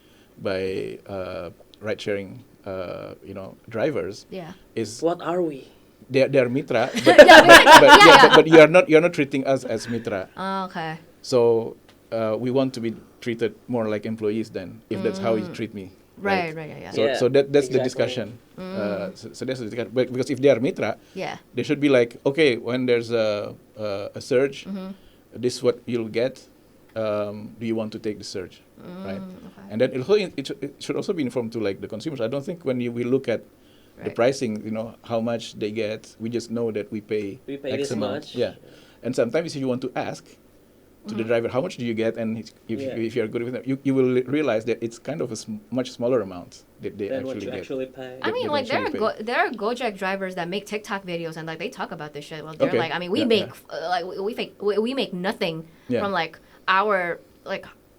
ride sharing, drivers. Yeah. Is What are we? they're mitra, Yeah. but you're not treating us as mitra. Oh, okay. So we want to be treated more like employees then, if that's how you treat me. Right. Yeah. So Yeah, so that's the exactly. discussion. So that's the discussion. But because if they are mitra, Yeah. they should be like, okay, when there's a surge, this is what you'll get. Do you want to take the surge, right? Okay. And then it should also be informed to like the consumers. I don't think when we look at the Right. pricing, how much they get, we just know that we pay X this amount. much. Yeah, and sometimes if you want to ask to the driver how much do you get, and if you are good with them, you will realize that it's kind of a much smaller amount that they Than what actually you get. actually pay. I mean, they like there eventually are Gojek drivers that make TikTok videos and like they talk about this shit. Well, they're Okay. like, I mean, we Yeah, make like we make nothing Yeah. from like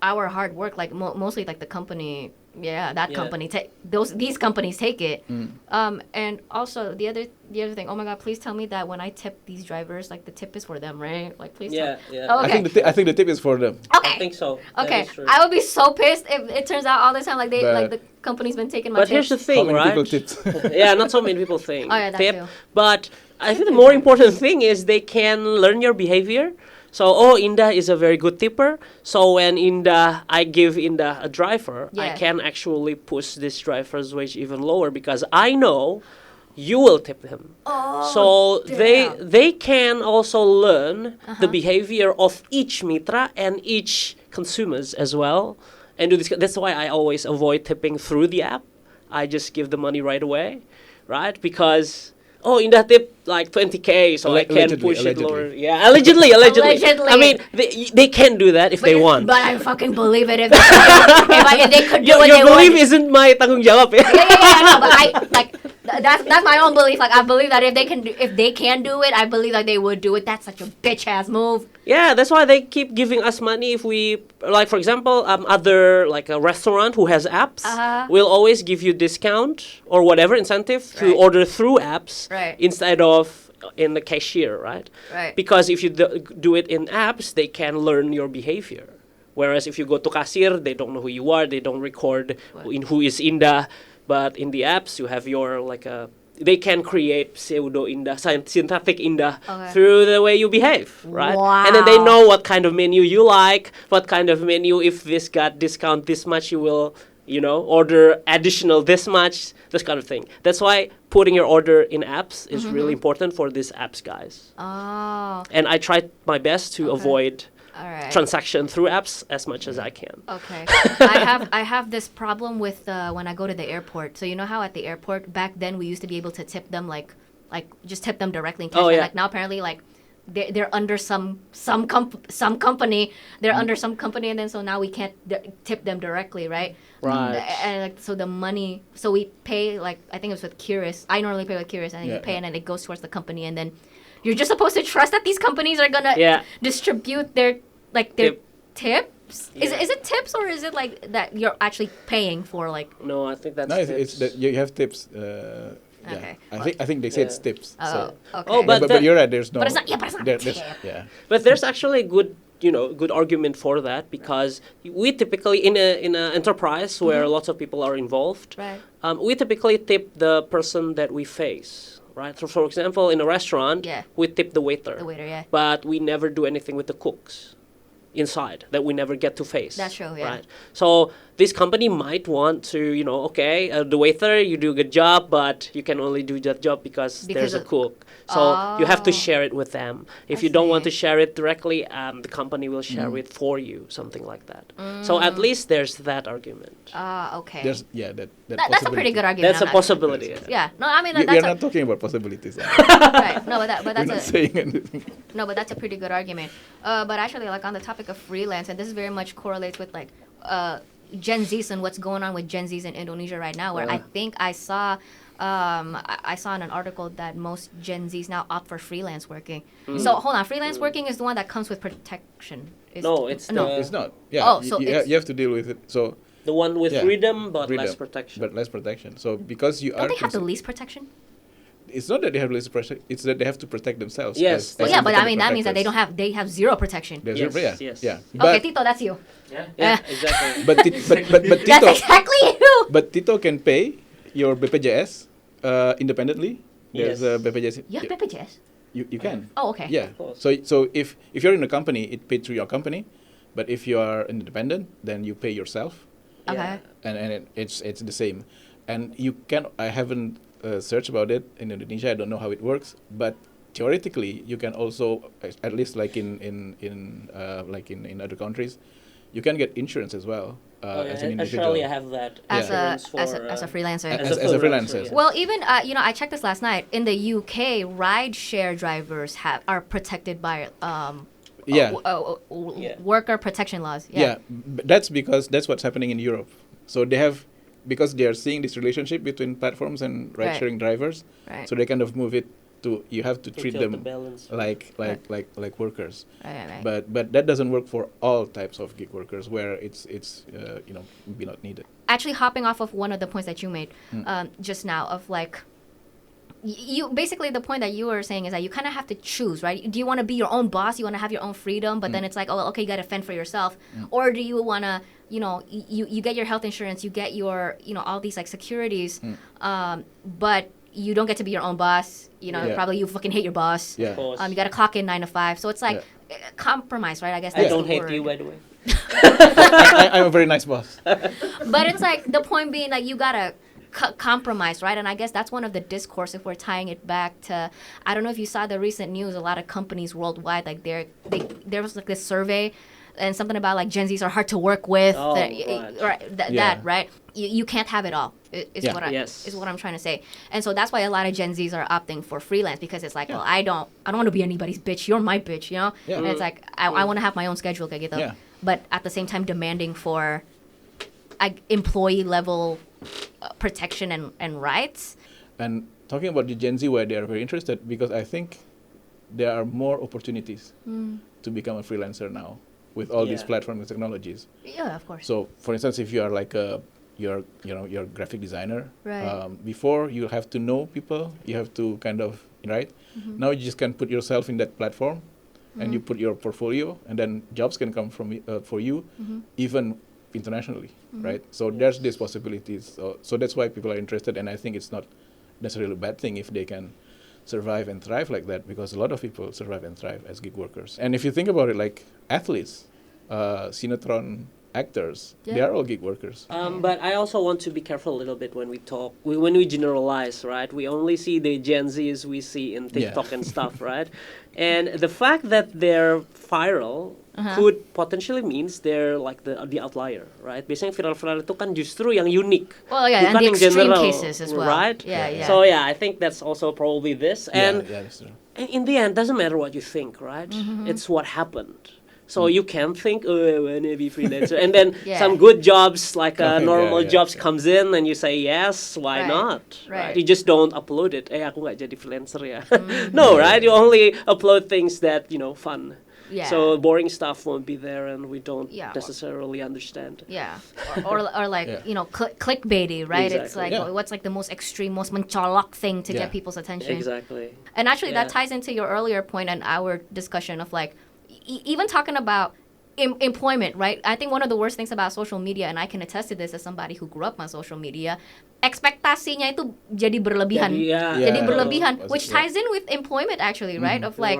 our hard work. Like mostly like the company, that Yeah. company these companies take it. And also the other thing. Oh my God, please tell me that when I tip these drivers, like the tip is for them, right? Like please. Yeah, Tell yeah. Oh, I okay. think the tip is for them. Okay. I think so. That Okay, is true. I would be so pissed if it turns out all the time like But- the company's been taking my But tips. here's the How thing, many right? people tipped? Yeah, not so many people think. Oh, yeah, that tip. too. But I think the more important thing is they can learn your behavior. So, Indah is a very good tipper. So when I give Indah a driver, I Yeah. can actually push this driver's wage even lower because I know you will tip him. So they can also learn the behavior of each mitra and each consumers as well. And do this. That's why I always avoid tipping through the app. I just give the money right away, right? Because Indah tip like 20K, so I can push it lower. Yeah, allegedly. Allegedly. I mean, they can do that if they want. But I fucking believe it if they could do Your what they belief want. isn't my tanggung jawab ya. Yeah, no, but I like that's my own belief. Like I believe that if they can do it, I believe like they would do it. That's such a bitch ass move. Yeah, that's why they keep giving us money if we, like for example, other like a restaurant who has apps will always give you discount or whatever incentive to Right. order through apps Right. instead of in the cashier, right? Right. Because if you do it in apps, they can learn your behavior. Whereas if you go to cashier, they don't know who you are. They don't record who is Indah. But in the apps, you have your they can create pseudo Indah, synthetic Indah through the way you behave, right? Wow. And then they know what kind of menu you like, what kind of menu, if this got discount this much, you will, order additional this much, this kind of thing. That's why putting your order in apps is really important for these apps guys. Oh. And I tried my best to avoid All right. transaction through apps as much as I can. Okay. I have this problem with when I go to the airport. So you know how at the airport back then we used to be able to tip them like just tip them directly in cash. Oh, yeah. Like now apparently they're under some company. They're under some company, and then so now we can't tip them directly, right? Right. And so the money. So we pay I think it was with Curious. I normally pay with Curious, and then you pay, and then it goes towards the company, and then you're just supposed to trust that these companies are gonna distribute their tips. Yeah. Is it tips, or is it that you're actually paying for No, I think that's No, it's that you have tips. Okay. I think they say it's tips. Oh, So. okay. Oh, But you're right. There's no. But it's not. Yeah, but it's not tip. But there's actually a good argument for that, because we typically in an enterprise where lots of people are involved, Right. We typically tip the person that we face, right? So for example, in a restaurant, we tip the waiter. The waiter, yeah. But we never do anything with the cooks inside that we never get to face. That's true, yeah. Right. So this company might want to, the waiter, you do a good job, but you can only do that job because there's a cook. So you have to share it with them. If you don't want to share it directly, the company will share it for you, something like that. So at least there's that argument. Okay. That's a pretty good argument. That's a possibility. Yeah. No, I mean We're not talking about possibilities. right. No, but We're not that's saying anything. No, but that's a pretty good argument. But actually, on the topic of freelance, and this very much correlates with Gen Zs and what's going on with Gen Zs in Indonesia right now, where I think I saw in an article that most Gen Zs now opt for freelance working. So hold on, freelance working is the one that comes with protection. No, it's not. Yeah. Oh, so you have to deal with it. So the one with freedom, but less protection. But less protection. So because you don't they have the least protection? It's not that they have least protection. It's that they have to protect themselves. Yes. But I mean that means that they have zero protection. Yes. Yeah. Okay, Tito, that's you. Yeah, exactly. But Tito, that's exactly you. But Tito can pay your BPJS independently. There's a BPJS. You have BPJS? You can. Oh, okay. Yeah. So if you're in a company, it paid through your company, but if you are independent, then you pay yourself. Okay. And it's the same, and you can. I haven't searched about it in Indonesia. I don't know how it works, but theoretically, you can also, at least in other countries, you can get insurance as well. As an individual. Australia have that as a freelancer. As a freelancer. Yeah. Well, even I checked this last night. In the UK, ride-share drivers are protected by worker protection laws. Yeah, that's because that's what's happening in Europe. So they have, because they are seeing this relationship between platforms and ride-sharing drivers. Right. So they kind of move it to, you have to treat them like workers. Right. But that doesn't work for all types of gig workers where it's be not needed. Actually, hopping off of one of the points that you made just now of you basically, the point that you were saying is that you kind of have to choose, right? Do you want to be your own boss? You want to have your own freedom, but then it's like, oh, okay, you got to fend for yourself, or do you want to, you get your health insurance, you get your, all these securities, but you don't get to be your own boss. Probably you fucking hate your boss. Yeah. You got to clock in 9 to 5. So it's compromise, right? I guess I that's don't the hate word. you, by the way. I'm a very nice boss. But it's the point being you gotta compromise, right? And I guess that's one of the discourse if we're tying it back to, I don't know if you saw the recent news, a lot of companies worldwide, there was this survey and something about Gen Zs are hard to work with, that right? You can't have it all. Is what I'm trying to say. And so that's why a lot of Gen Zs are opting for freelance, because it's well, I don't want to be anybody's bitch. You're my bitch, Yeah. And it's I want to have my own schedule, but at the same time demanding for employee level protection and rights. And talking about the Gen Z, where they are very interested, because I think there are more opportunities to become a freelancer now with all these platforms and technologies. Yeah, of course. So, for instance, if you are you're a graphic designer, right. Before you have to know people, you have to kind of right? Now you just can put yourself in that platform, and you put your portfolio, and then jobs can come from for you, even internationally, right? So there's these possibilities. So that's why people are interested, and I think it's not necessarily a bad thing if they can survive and thrive like that, because a lot of people survive and thrive as gig workers. And if you think about it, like athletes, Sinetron actors, they are all gig workers. But I also want to be careful a little bit when we talk, when we generalize, right? We only see the Gen Zs we see in TikTok and stuff, right? And the fact that they're viral could potentially means they're like the outlier, right? Biasanya viral-viral itu kan justru yang unik, Well, yeah, and bukan the yang extreme general, cases as well. right? Yeah. So yeah, I think that's also probably this. And that's true. in the end, doesn't matter what you think, right? It's what happened. So you can think, oh, I want to be freelancer, and then some good jobs, like normal jobs, comes in, and you say yes, why not? Right. You just don't upload it. Aku nggak jadi freelancer ya. No, right? You only upload things that fun. Yeah. So boring stuff won't be there, and we don't Yeah. necessarily understand. Yeah, or like clickbaity, right? It's like what's like the most extreme, most mencolok thing to get people's attention. Exactly. And actually, that ties into your earlier point and our discussion of like even talking about employment, right? I think one of the worst things about social media, and I can attest to this as somebody who grew up on social media, ekspektasinya itu jadi berlebihan. Jadi berlebihan, which ties in with employment actually, right? Of like,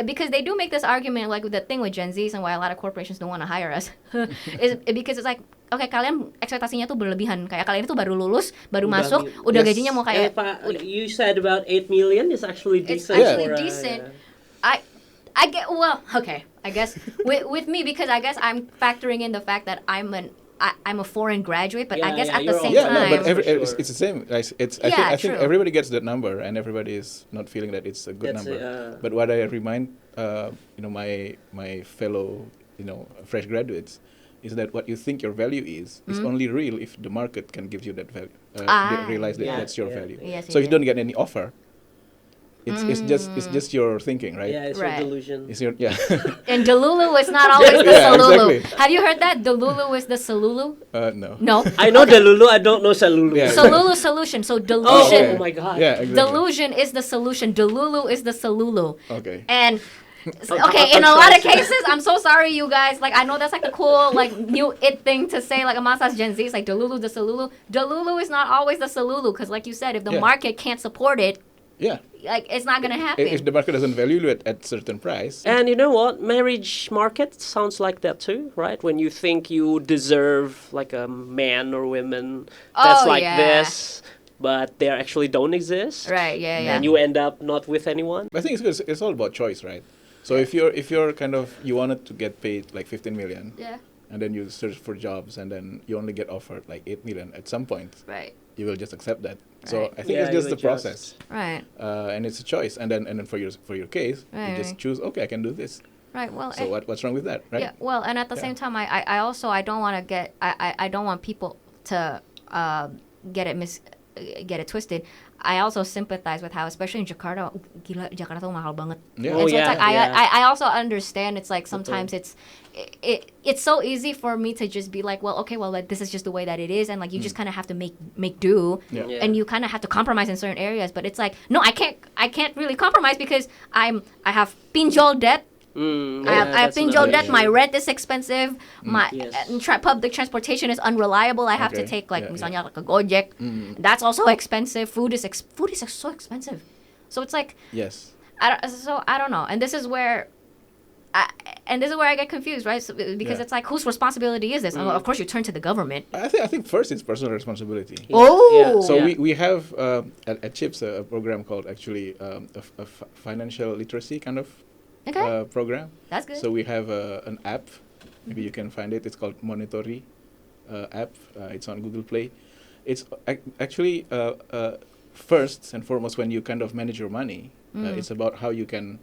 because they do make this argument, like with the thing with Gen Zs and why a lot of corporations don't want to hire us, is because it's like, okay, kalian ekspektasinya tuh berlebihan. Kayak kalian itu baru lulus, baru masuk, udah gajinya mau kayak. You said about 8 million is actually decent. It's actually decent. I get, well, okay, I guess with me, because I guess I'm factoring in the fact that I'm a foreign graduate, but I guess at the same time, no, but it's the same. I think everybody gets that number, and everybody is not feeling that it's a good number. But what I remind my fellow fresh graduates is that what you think your value is only real if the market can give you that value. Realize that that's your value. Yes, so if you don't get any offer, it's just your thinking, right? Yeah, it's your delusion. It's your And Delulu is not always the Salulu. Exactly. Have you heard that? Delulu is the Salulu? No. No. I know Delulu, I don't know Salulu. Yeah, Salulu solution. So delusion. Oh my God. Yeah, exactly. Delusion is the solution. Delulu is the Salulu. Okay. And in a lot of cases, I'm so sorry, you guys. Like, I know that's like the cool, like, new thing to say, like, Amasas Gen Z. It's like Delulu, the Salulu. Delulu is not always the Salulu, because, like you said, if the market can't support it, like, it's not gonna happen. If the market doesn't value it at certain price. And you know what? Marriage market sounds like that too, right? When you think you deserve like a man or women that's this, but they actually don't exist. Right, yeah. And you end up not with anyone. I think it's all about choice, right? So if you're kind of, you wanted to get paid like 15 million. Yeah. And then you search for jobs, and then you only get offered like 8 million at some point. Right. You will just accept that. So I think it's just the process. Right. And it's a choice. And then for your case, you just choose, okay, I can do this. Right. Well. So what's wrong with that, right? Yeah. Well, and at the same time, I also don't want people to get it twisted. I also sympathize with how, especially in Jakarta, Jakarta tuh mahal banget. Yeah. And so it's like I also understand. It's like sometimes it's so easy for me to just be like, well, okay, well, like, this is just the way that it is, and like you just kind of have to make do, and you kind of have to compromise in certain areas. But it's like, no, I can't really compromise because I have pinjol debt. I have pinjol debt. My rent is expensive. My public transportation is unreliable. I have to take misalnya like a Gojek. That's also expensive. Food is so expensive. So it's like I don't know. And this is where I get confused, right? So, because it's like, whose responsibility is this? Of course, you turn to the government. I think first it's personal responsibility. So we have at CIPS a program called actually a financial literacy kind of program. That's good. So we have an app. Maybe you can find it. It's called Monitori app. It's on Google Play. It's actually first and foremost, when you kind of manage your money, it's about how you can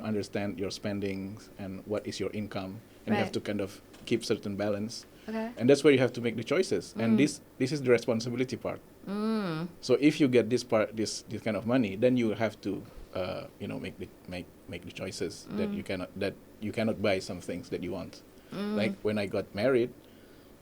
understand your spendings and what is your income, and you have to kind of keep certain balance. Okay. And that's where you have to make the choices. And this is the responsibility part. So if you get this kind of money, then you have to make the choices that you cannot buy some things that you want. Like when I got married,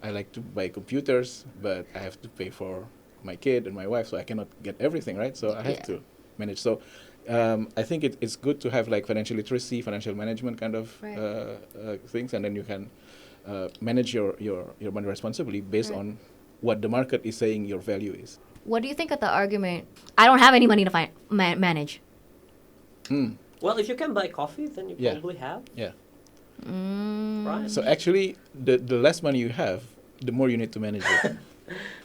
I like to buy computers, but I have to pay for my kid and my wife, so I cannot get everything, right? So I have to manage. So I think it's good to have like financial literacy, financial management kind of things, and then you can manage your money responsibly based on what the market is saying your value is. What do you think of the argument? I don't have any money to manage. Well, if you can buy coffee, then you probably have. Yeah. Right. So actually, the less money you have, the more you need to manage it.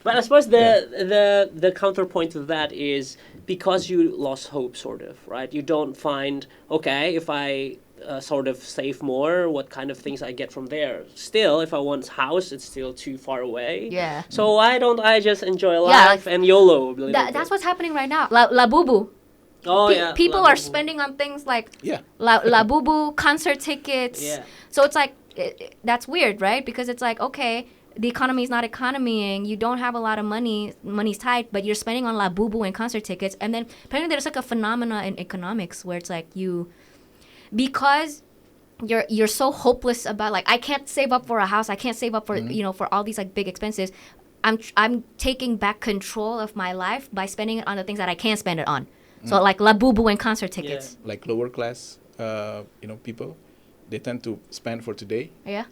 But I suppose the counterpoint to that is because you lost hope, sort of, right? You don't find, okay, if I sort of save more, what kind of things I get from there? Still, if I want a house, it's still too far away. Yeah. So why don't I just enjoy life and YOLO? That's what's happening right now. La Bubu. Oh, yeah. People are spending on things like La Bubu, concert tickets. Yeah. So it's like, that's weird, right? Because it's like, okay, the economy is not economying. You don't have a lot of money. Money's tight, but you're spending on La Bubu and concert tickets. And then apparently there's like a phenomena in economics where it's like because you're so hopeless about like, I can't save up for a house. I can't save up for, for all these like big expenses. I'm taking back control of my life by spending it on the things that I can spend it on. So like La Bubu and concert tickets. Yeah. Like lower class, people, they tend to spend for today. Yeah.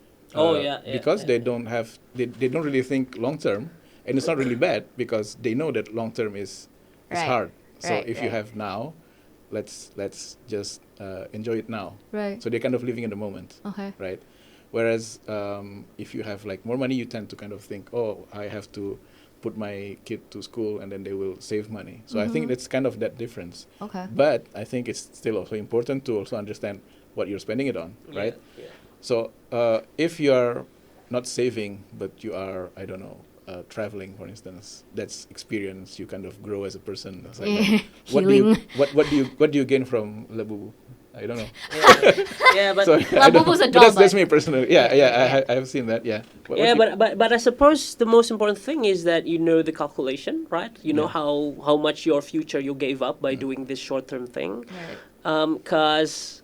Because they don't have, they don't really think long term, and it's not really bad because they know that long term is hard. So if you have now, let's just enjoy it now. Right. So they're kind of living in the moment. Okay. Right. Whereas if you have like more money, you tend to kind of think, oh, I have to put my kid to school, and then they will save money. So I think that's kind of that difference. Okay. But I think it's still also important to also understand what you're spending it on, right? Yeah. So if you are not saving, but you are, I don't know, traveling, for instance, that's experience. You kind of grow as a person. It's like, what do you gain from La Bubu? I don't know. But so, La Bubu's a doll. That's me personally. I have seen that. Yeah. But I suppose the most important thing is that you know the calculation, right? You know how much your future you gave up by doing this short-term thing, because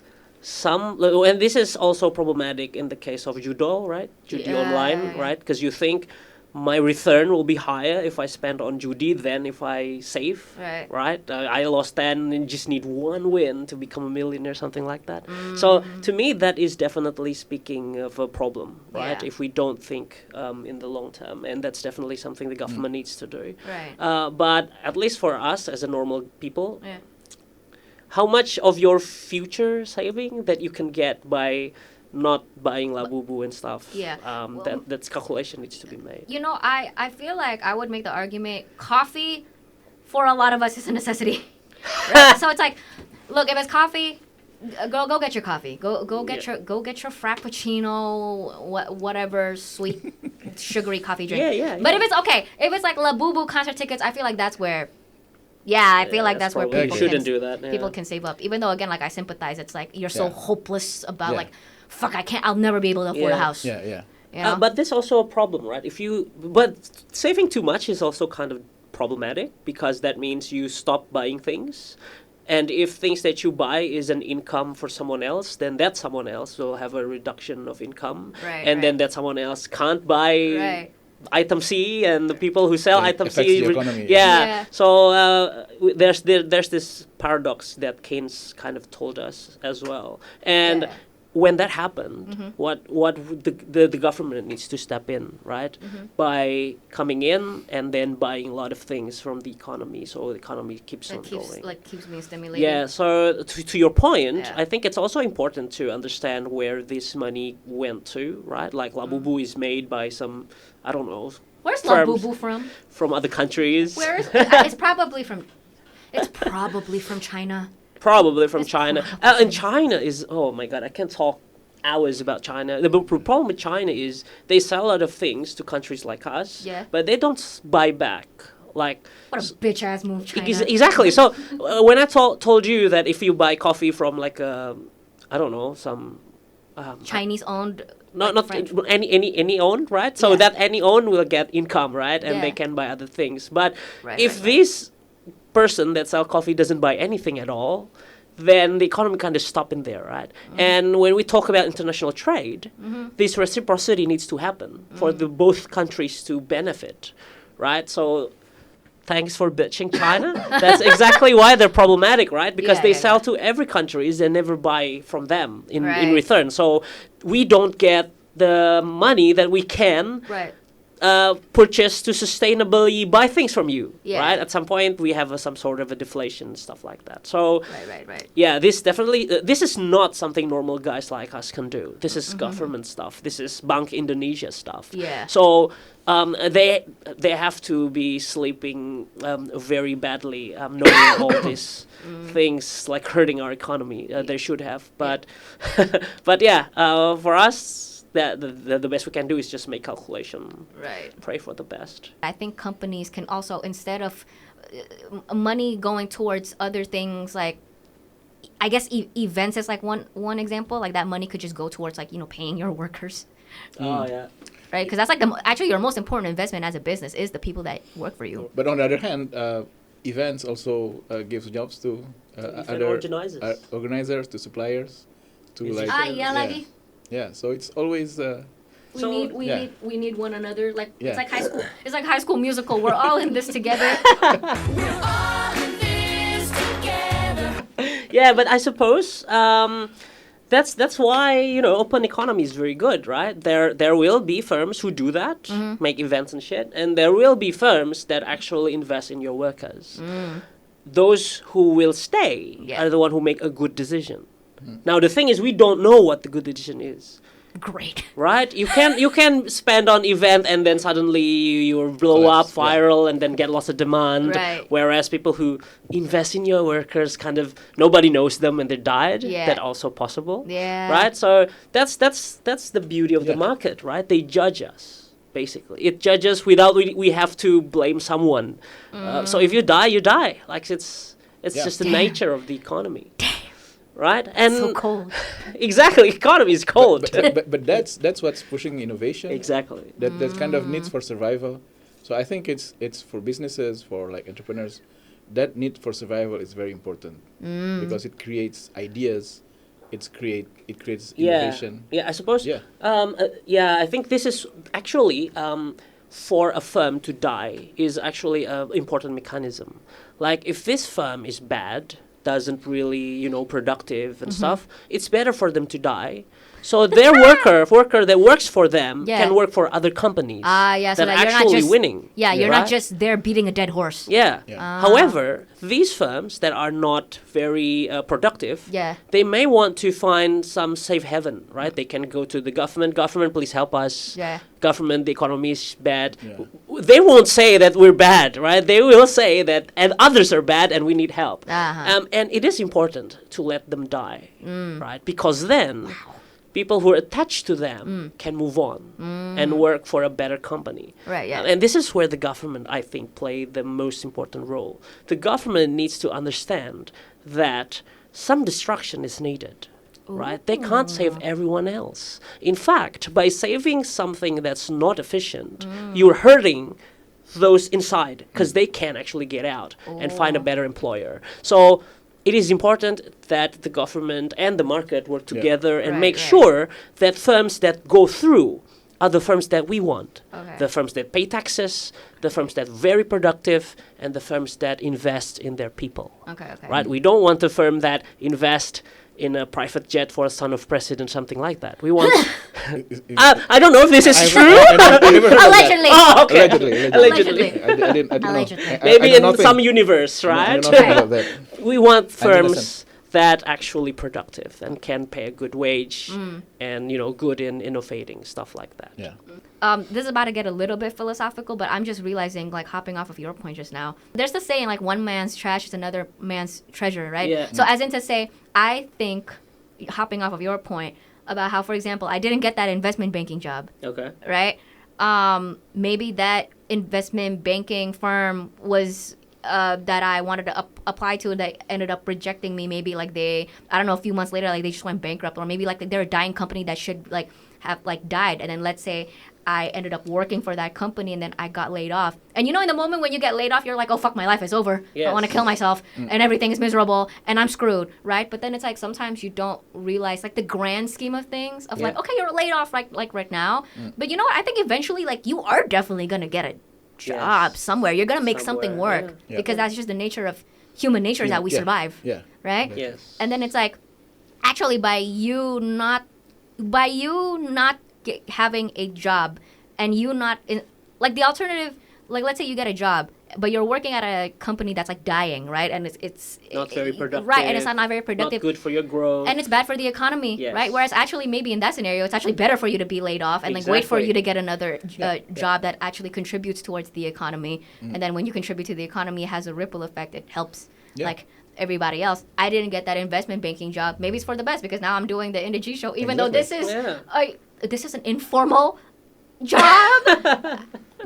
and this is also problematic in the case of judo, right? Judi online, right? Because you think my return will be higher if I spend on judi than if I save, right? I lost 10 and just need one win to become a millionaire, something like that. So to me, that is definitely speaking of a problem, right? If we don't think in the long term, and that's definitely something the government needs to do. Right. But at least for us as a normal people, how much of your future saving that you can get by not buying La Bubu and stuff. That calculation needs to be made. I feel like I would make the argument coffee for a lot of us is a necessity. Right? So it's like, look, if it's coffee, go get your coffee. Go get your frappuccino, whatever sweet sugary coffee drink. But if it's like La Bubu concert tickets, I feel like that's where I feel like that's where people can save up. Even though again, like I sympathize, it's like you're so hopeless about like, fuck, I'll never be able to afford a house. But there's also a problem, right? But saving too much is also kind of problematic because that means you stop buying things. And if things that you buy is an income for someone else, then that someone else will have a reduction of income. Then that someone else can't buy item C, and the people who sell item C. The economy. So there's this paradox that Keynes kind of told us as well. And when that happened, what the government needs to step in, right? By coming in and then buying a lot of things from the economy, so the economy keeps going. Keeps being stimulated. Yeah, so to your point, I think it's also important to understand where this money went to, right? Like La Bubu is made by some, I don't know. Where's La Bubu from? From other countries. Where is it? It's probably from China. Probably from China. And China is, oh my God, I can't talk hours about China. The problem with China is they sell a lot of things to countries like us, but they don't buy back. Like, what a bitch ass move, China. Exactly. So when I told you that if you buy coffee from like I don't know, some Chinese owned. Not any owned, right? So that any owned will get income, right? And they can buy other things. But if this person that sells coffee doesn't buy anything at all, then the economy kind of stop in there, right? And when we talk about international trade, this reciprocity needs to happen for the both countries to benefit, right? So thanks for bitching China. That's exactly why they're problematic, right? Because they sell to every countries and never buy from them in return. So we don't get the money that we can purchase to sustainably buy things from you, right? At some point, we have some sort of a deflation, stuff like that. So, yeah, this definitely, this is not something normal guys like us can do. This is government stuff. This is Bank Indonesia stuff. So, they have to be sleeping very badly, knowing all these things like hurting our economy. They should have, but but yeah, for us. The best we can do is just make calculation. Pray for the best. I think companies can also, instead of money going towards other things, like I guess events is like one example. Like that money could just go towards like paying your workers. Oh yeah. Right, because that's like actually your most important investment as a business is the people that work for you. But on the other hand, events also gives jobs to other organizers, to suppliers, to lagi. Yeah, so it's always. We need one another. Like it's like high school. It's like High School Musical. We're all in this together. We're all in this together. Yeah, but I suppose that's why open economy is very good, right? There will be firms who do that, make events and shit, and there will be firms that actually invest in your workers. Those who will stay are the one who make a good decision. Now the thing is, we don't know what the good decision is. Great. Right? You can spend on event and then suddenly you blow up viral and then get lots of demand. Right. Whereas people who invest in your workers kind of nobody knows them and they died. That also possible. Yeah. Right? So that's the beauty of the market, right? They judge us. Basically, it judges without we have to blame someone. So if you die, you die. Like it's just the nature of the economy. Right? And so cold. Exactly, economy is cold. But that's what's pushing innovation. Exactly. That kind of needs for survival. So I think it's for businesses, for like entrepreneurs, that need for survival is very important because it creates ideas. It creates innovation. Yeah, I suppose. I think this is actually for a firm to die is actually an important mechanism. Like if this firm is bad, doesn't really, productive and stuff, it's better for them to die. So their worker that works for them can work for other companies so that are actually winning. Yeah, you're not just there beating a dead horse. Yeah. However, these firms that are not very productive, they may want to find some safe haven, right? They can go to the government, please help us. Government, the economy is bad. They won't say that we're bad, right? They will say that and others are bad and we need help. And it is important to let them die, right? Because then people who are attached to them can move on and work for a better company. Right, yeah. And this is where the government, I think, play the most important role. The government needs to understand that some destruction is needed. Right? They can't save everyone else. In fact, by saving something that's not efficient, you're hurting those inside because they can't actually get out and find a better employer. So it is important that the government and the market work together and make sure that firms that go through are the firms that we want. The firms that pay taxes, the firms that are very productive, and the firms that invest in their people. Right? We don't want a firm that invest in a private jet for a son of president, something like that. We want. I don't know if this is true. Allegedly. Oh, okay. Allegedly. I didn't know. Maybe in some universe, right? We want firms that actually productive and can pay a good wage and good in innovating, stuff like that. This is about to get a little bit philosophical, but I'm just realizing, like, hopping off of your point just now, there's the saying, like, one man's trash is another man's treasure, right? So as in to say, I think, hopping off of your point about how, for example, I didn't get that investment banking job. Right? Maybe that investment banking firm was that I wanted to apply to that ended up rejecting me. Maybe like a few months later, like they just went bankrupt, or maybe like they're a dying company that should like have like died, and then let's say I ended up working for that company and then I got laid off. And in the moment when you get laid off, you're like, oh fuck, my life is over. I want to kill myself and everything is miserable and I'm screwed, right? But then it's like sometimes you don't realize like the grand scheme of things of like, okay, you're laid off like right now. But you know what? I think eventually like you are definitely gonna get job somewhere. You're gonna make something Somewhere, work yeah. because that's just the nature of human nature is that we Yeah. survive, Yeah. right? Yes. And then it's like, actually, by you not having a job, and you not like the alternative, like let's say you get a job, but you're working at a company that's like dying, right? And it's Not very productive. right? And it's not very Not productive. good for your growth. And it's bad for the economy, Yes. right? Whereas actually, maybe in that scenario, it's actually better for you to be laid off and like wait for Exactly. you to get another job that actually contributes towards the economy. Mm. And then when you contribute to the economy, it has a ripple effect. It helps Yeah. like everybody else. I didn't get that investment banking job. Maybe it's for the best because now I'm doing the Indah show, even though this is this is an informal job.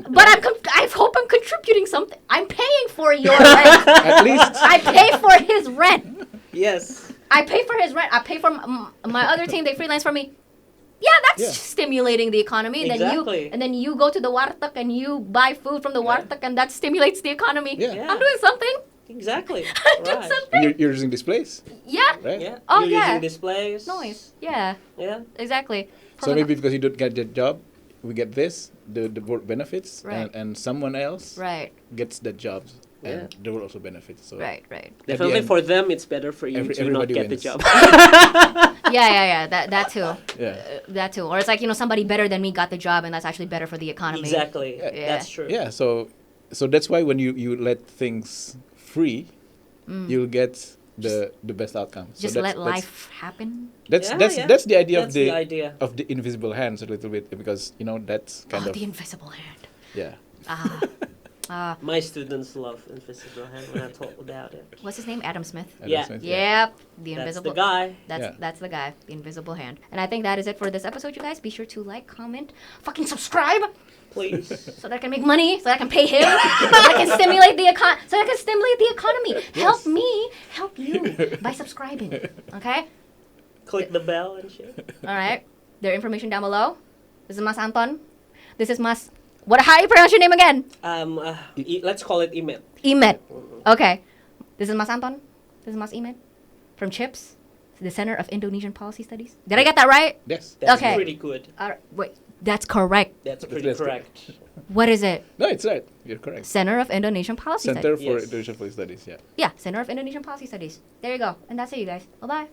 But I hope I'm contributing something. I'm paying for your rent. At least. I pay for his rent. Yes. I pay for his rent. I pay for my other team. They freelance for me. Yeah, that's Yeah. stimulating the economy. And Exactly. then you go to the warteg and you buy food from the warteg, and that stimulates the economy. Yeah. I'm doing something. Exactly. I'm doing Right. something. And you're using displays, Yeah. right? Yeah. Oh, You're yeah. using displays. Noise. Yeah. Yeah. Exactly. So maybe because you don't get the job, we get this, the work benefits, Right. and someone else Right. gets that job, and Yeah. they will also benefit. So Right. Right. the Definitely end, for them, it's better for you to not everybody get the wins. job. Yeah. That too. Yeah. That too. Or it's like somebody better than me got the job, and that's actually better for the economy. Exactly. Yeah. That's true. Yeah, so that's why when you let things free, you'll get the best outcome. So Just that's- let life happen. That's Yeah, that's yeah. that's the idea That's the idea. of the invisible hands a little bit, because that's kind of The invisible hand. yeah. My students love Invisible Hand when I talk about it. What's his name? Adam Smith. Adam Yeah. Smith, Yep. The That's invisible the guy. That's the guy, the invisible hand. And I think that is it for this episode, you guys. Be sure to like, comment, fucking subscribe, Please. so that I can make money, so that I can pay him, so that I can stimulate the economy. Help me, help you by subscribing. Okay. Click the bell and shit. All right. Their information down below. This is Mas Anton. This is Mas. How do you pronounce your name again? Let's call it Imet. Imet. Okay. This is Mas Anton. This is Mas Imet from CIPS, the Center of Indonesian Policy Studies. Did I get that right? Yes. That's Okay. pretty good. Wait, that's correct. That's pretty That's correct. What is it? No, it's right. You're correct. Center of Indonesian Policy Center Studies. for Yes. Indonesian Policy Studies. Yeah. Yeah, Center of Indonesian Policy Studies. There you go. And that's it, you guys. Bye-bye.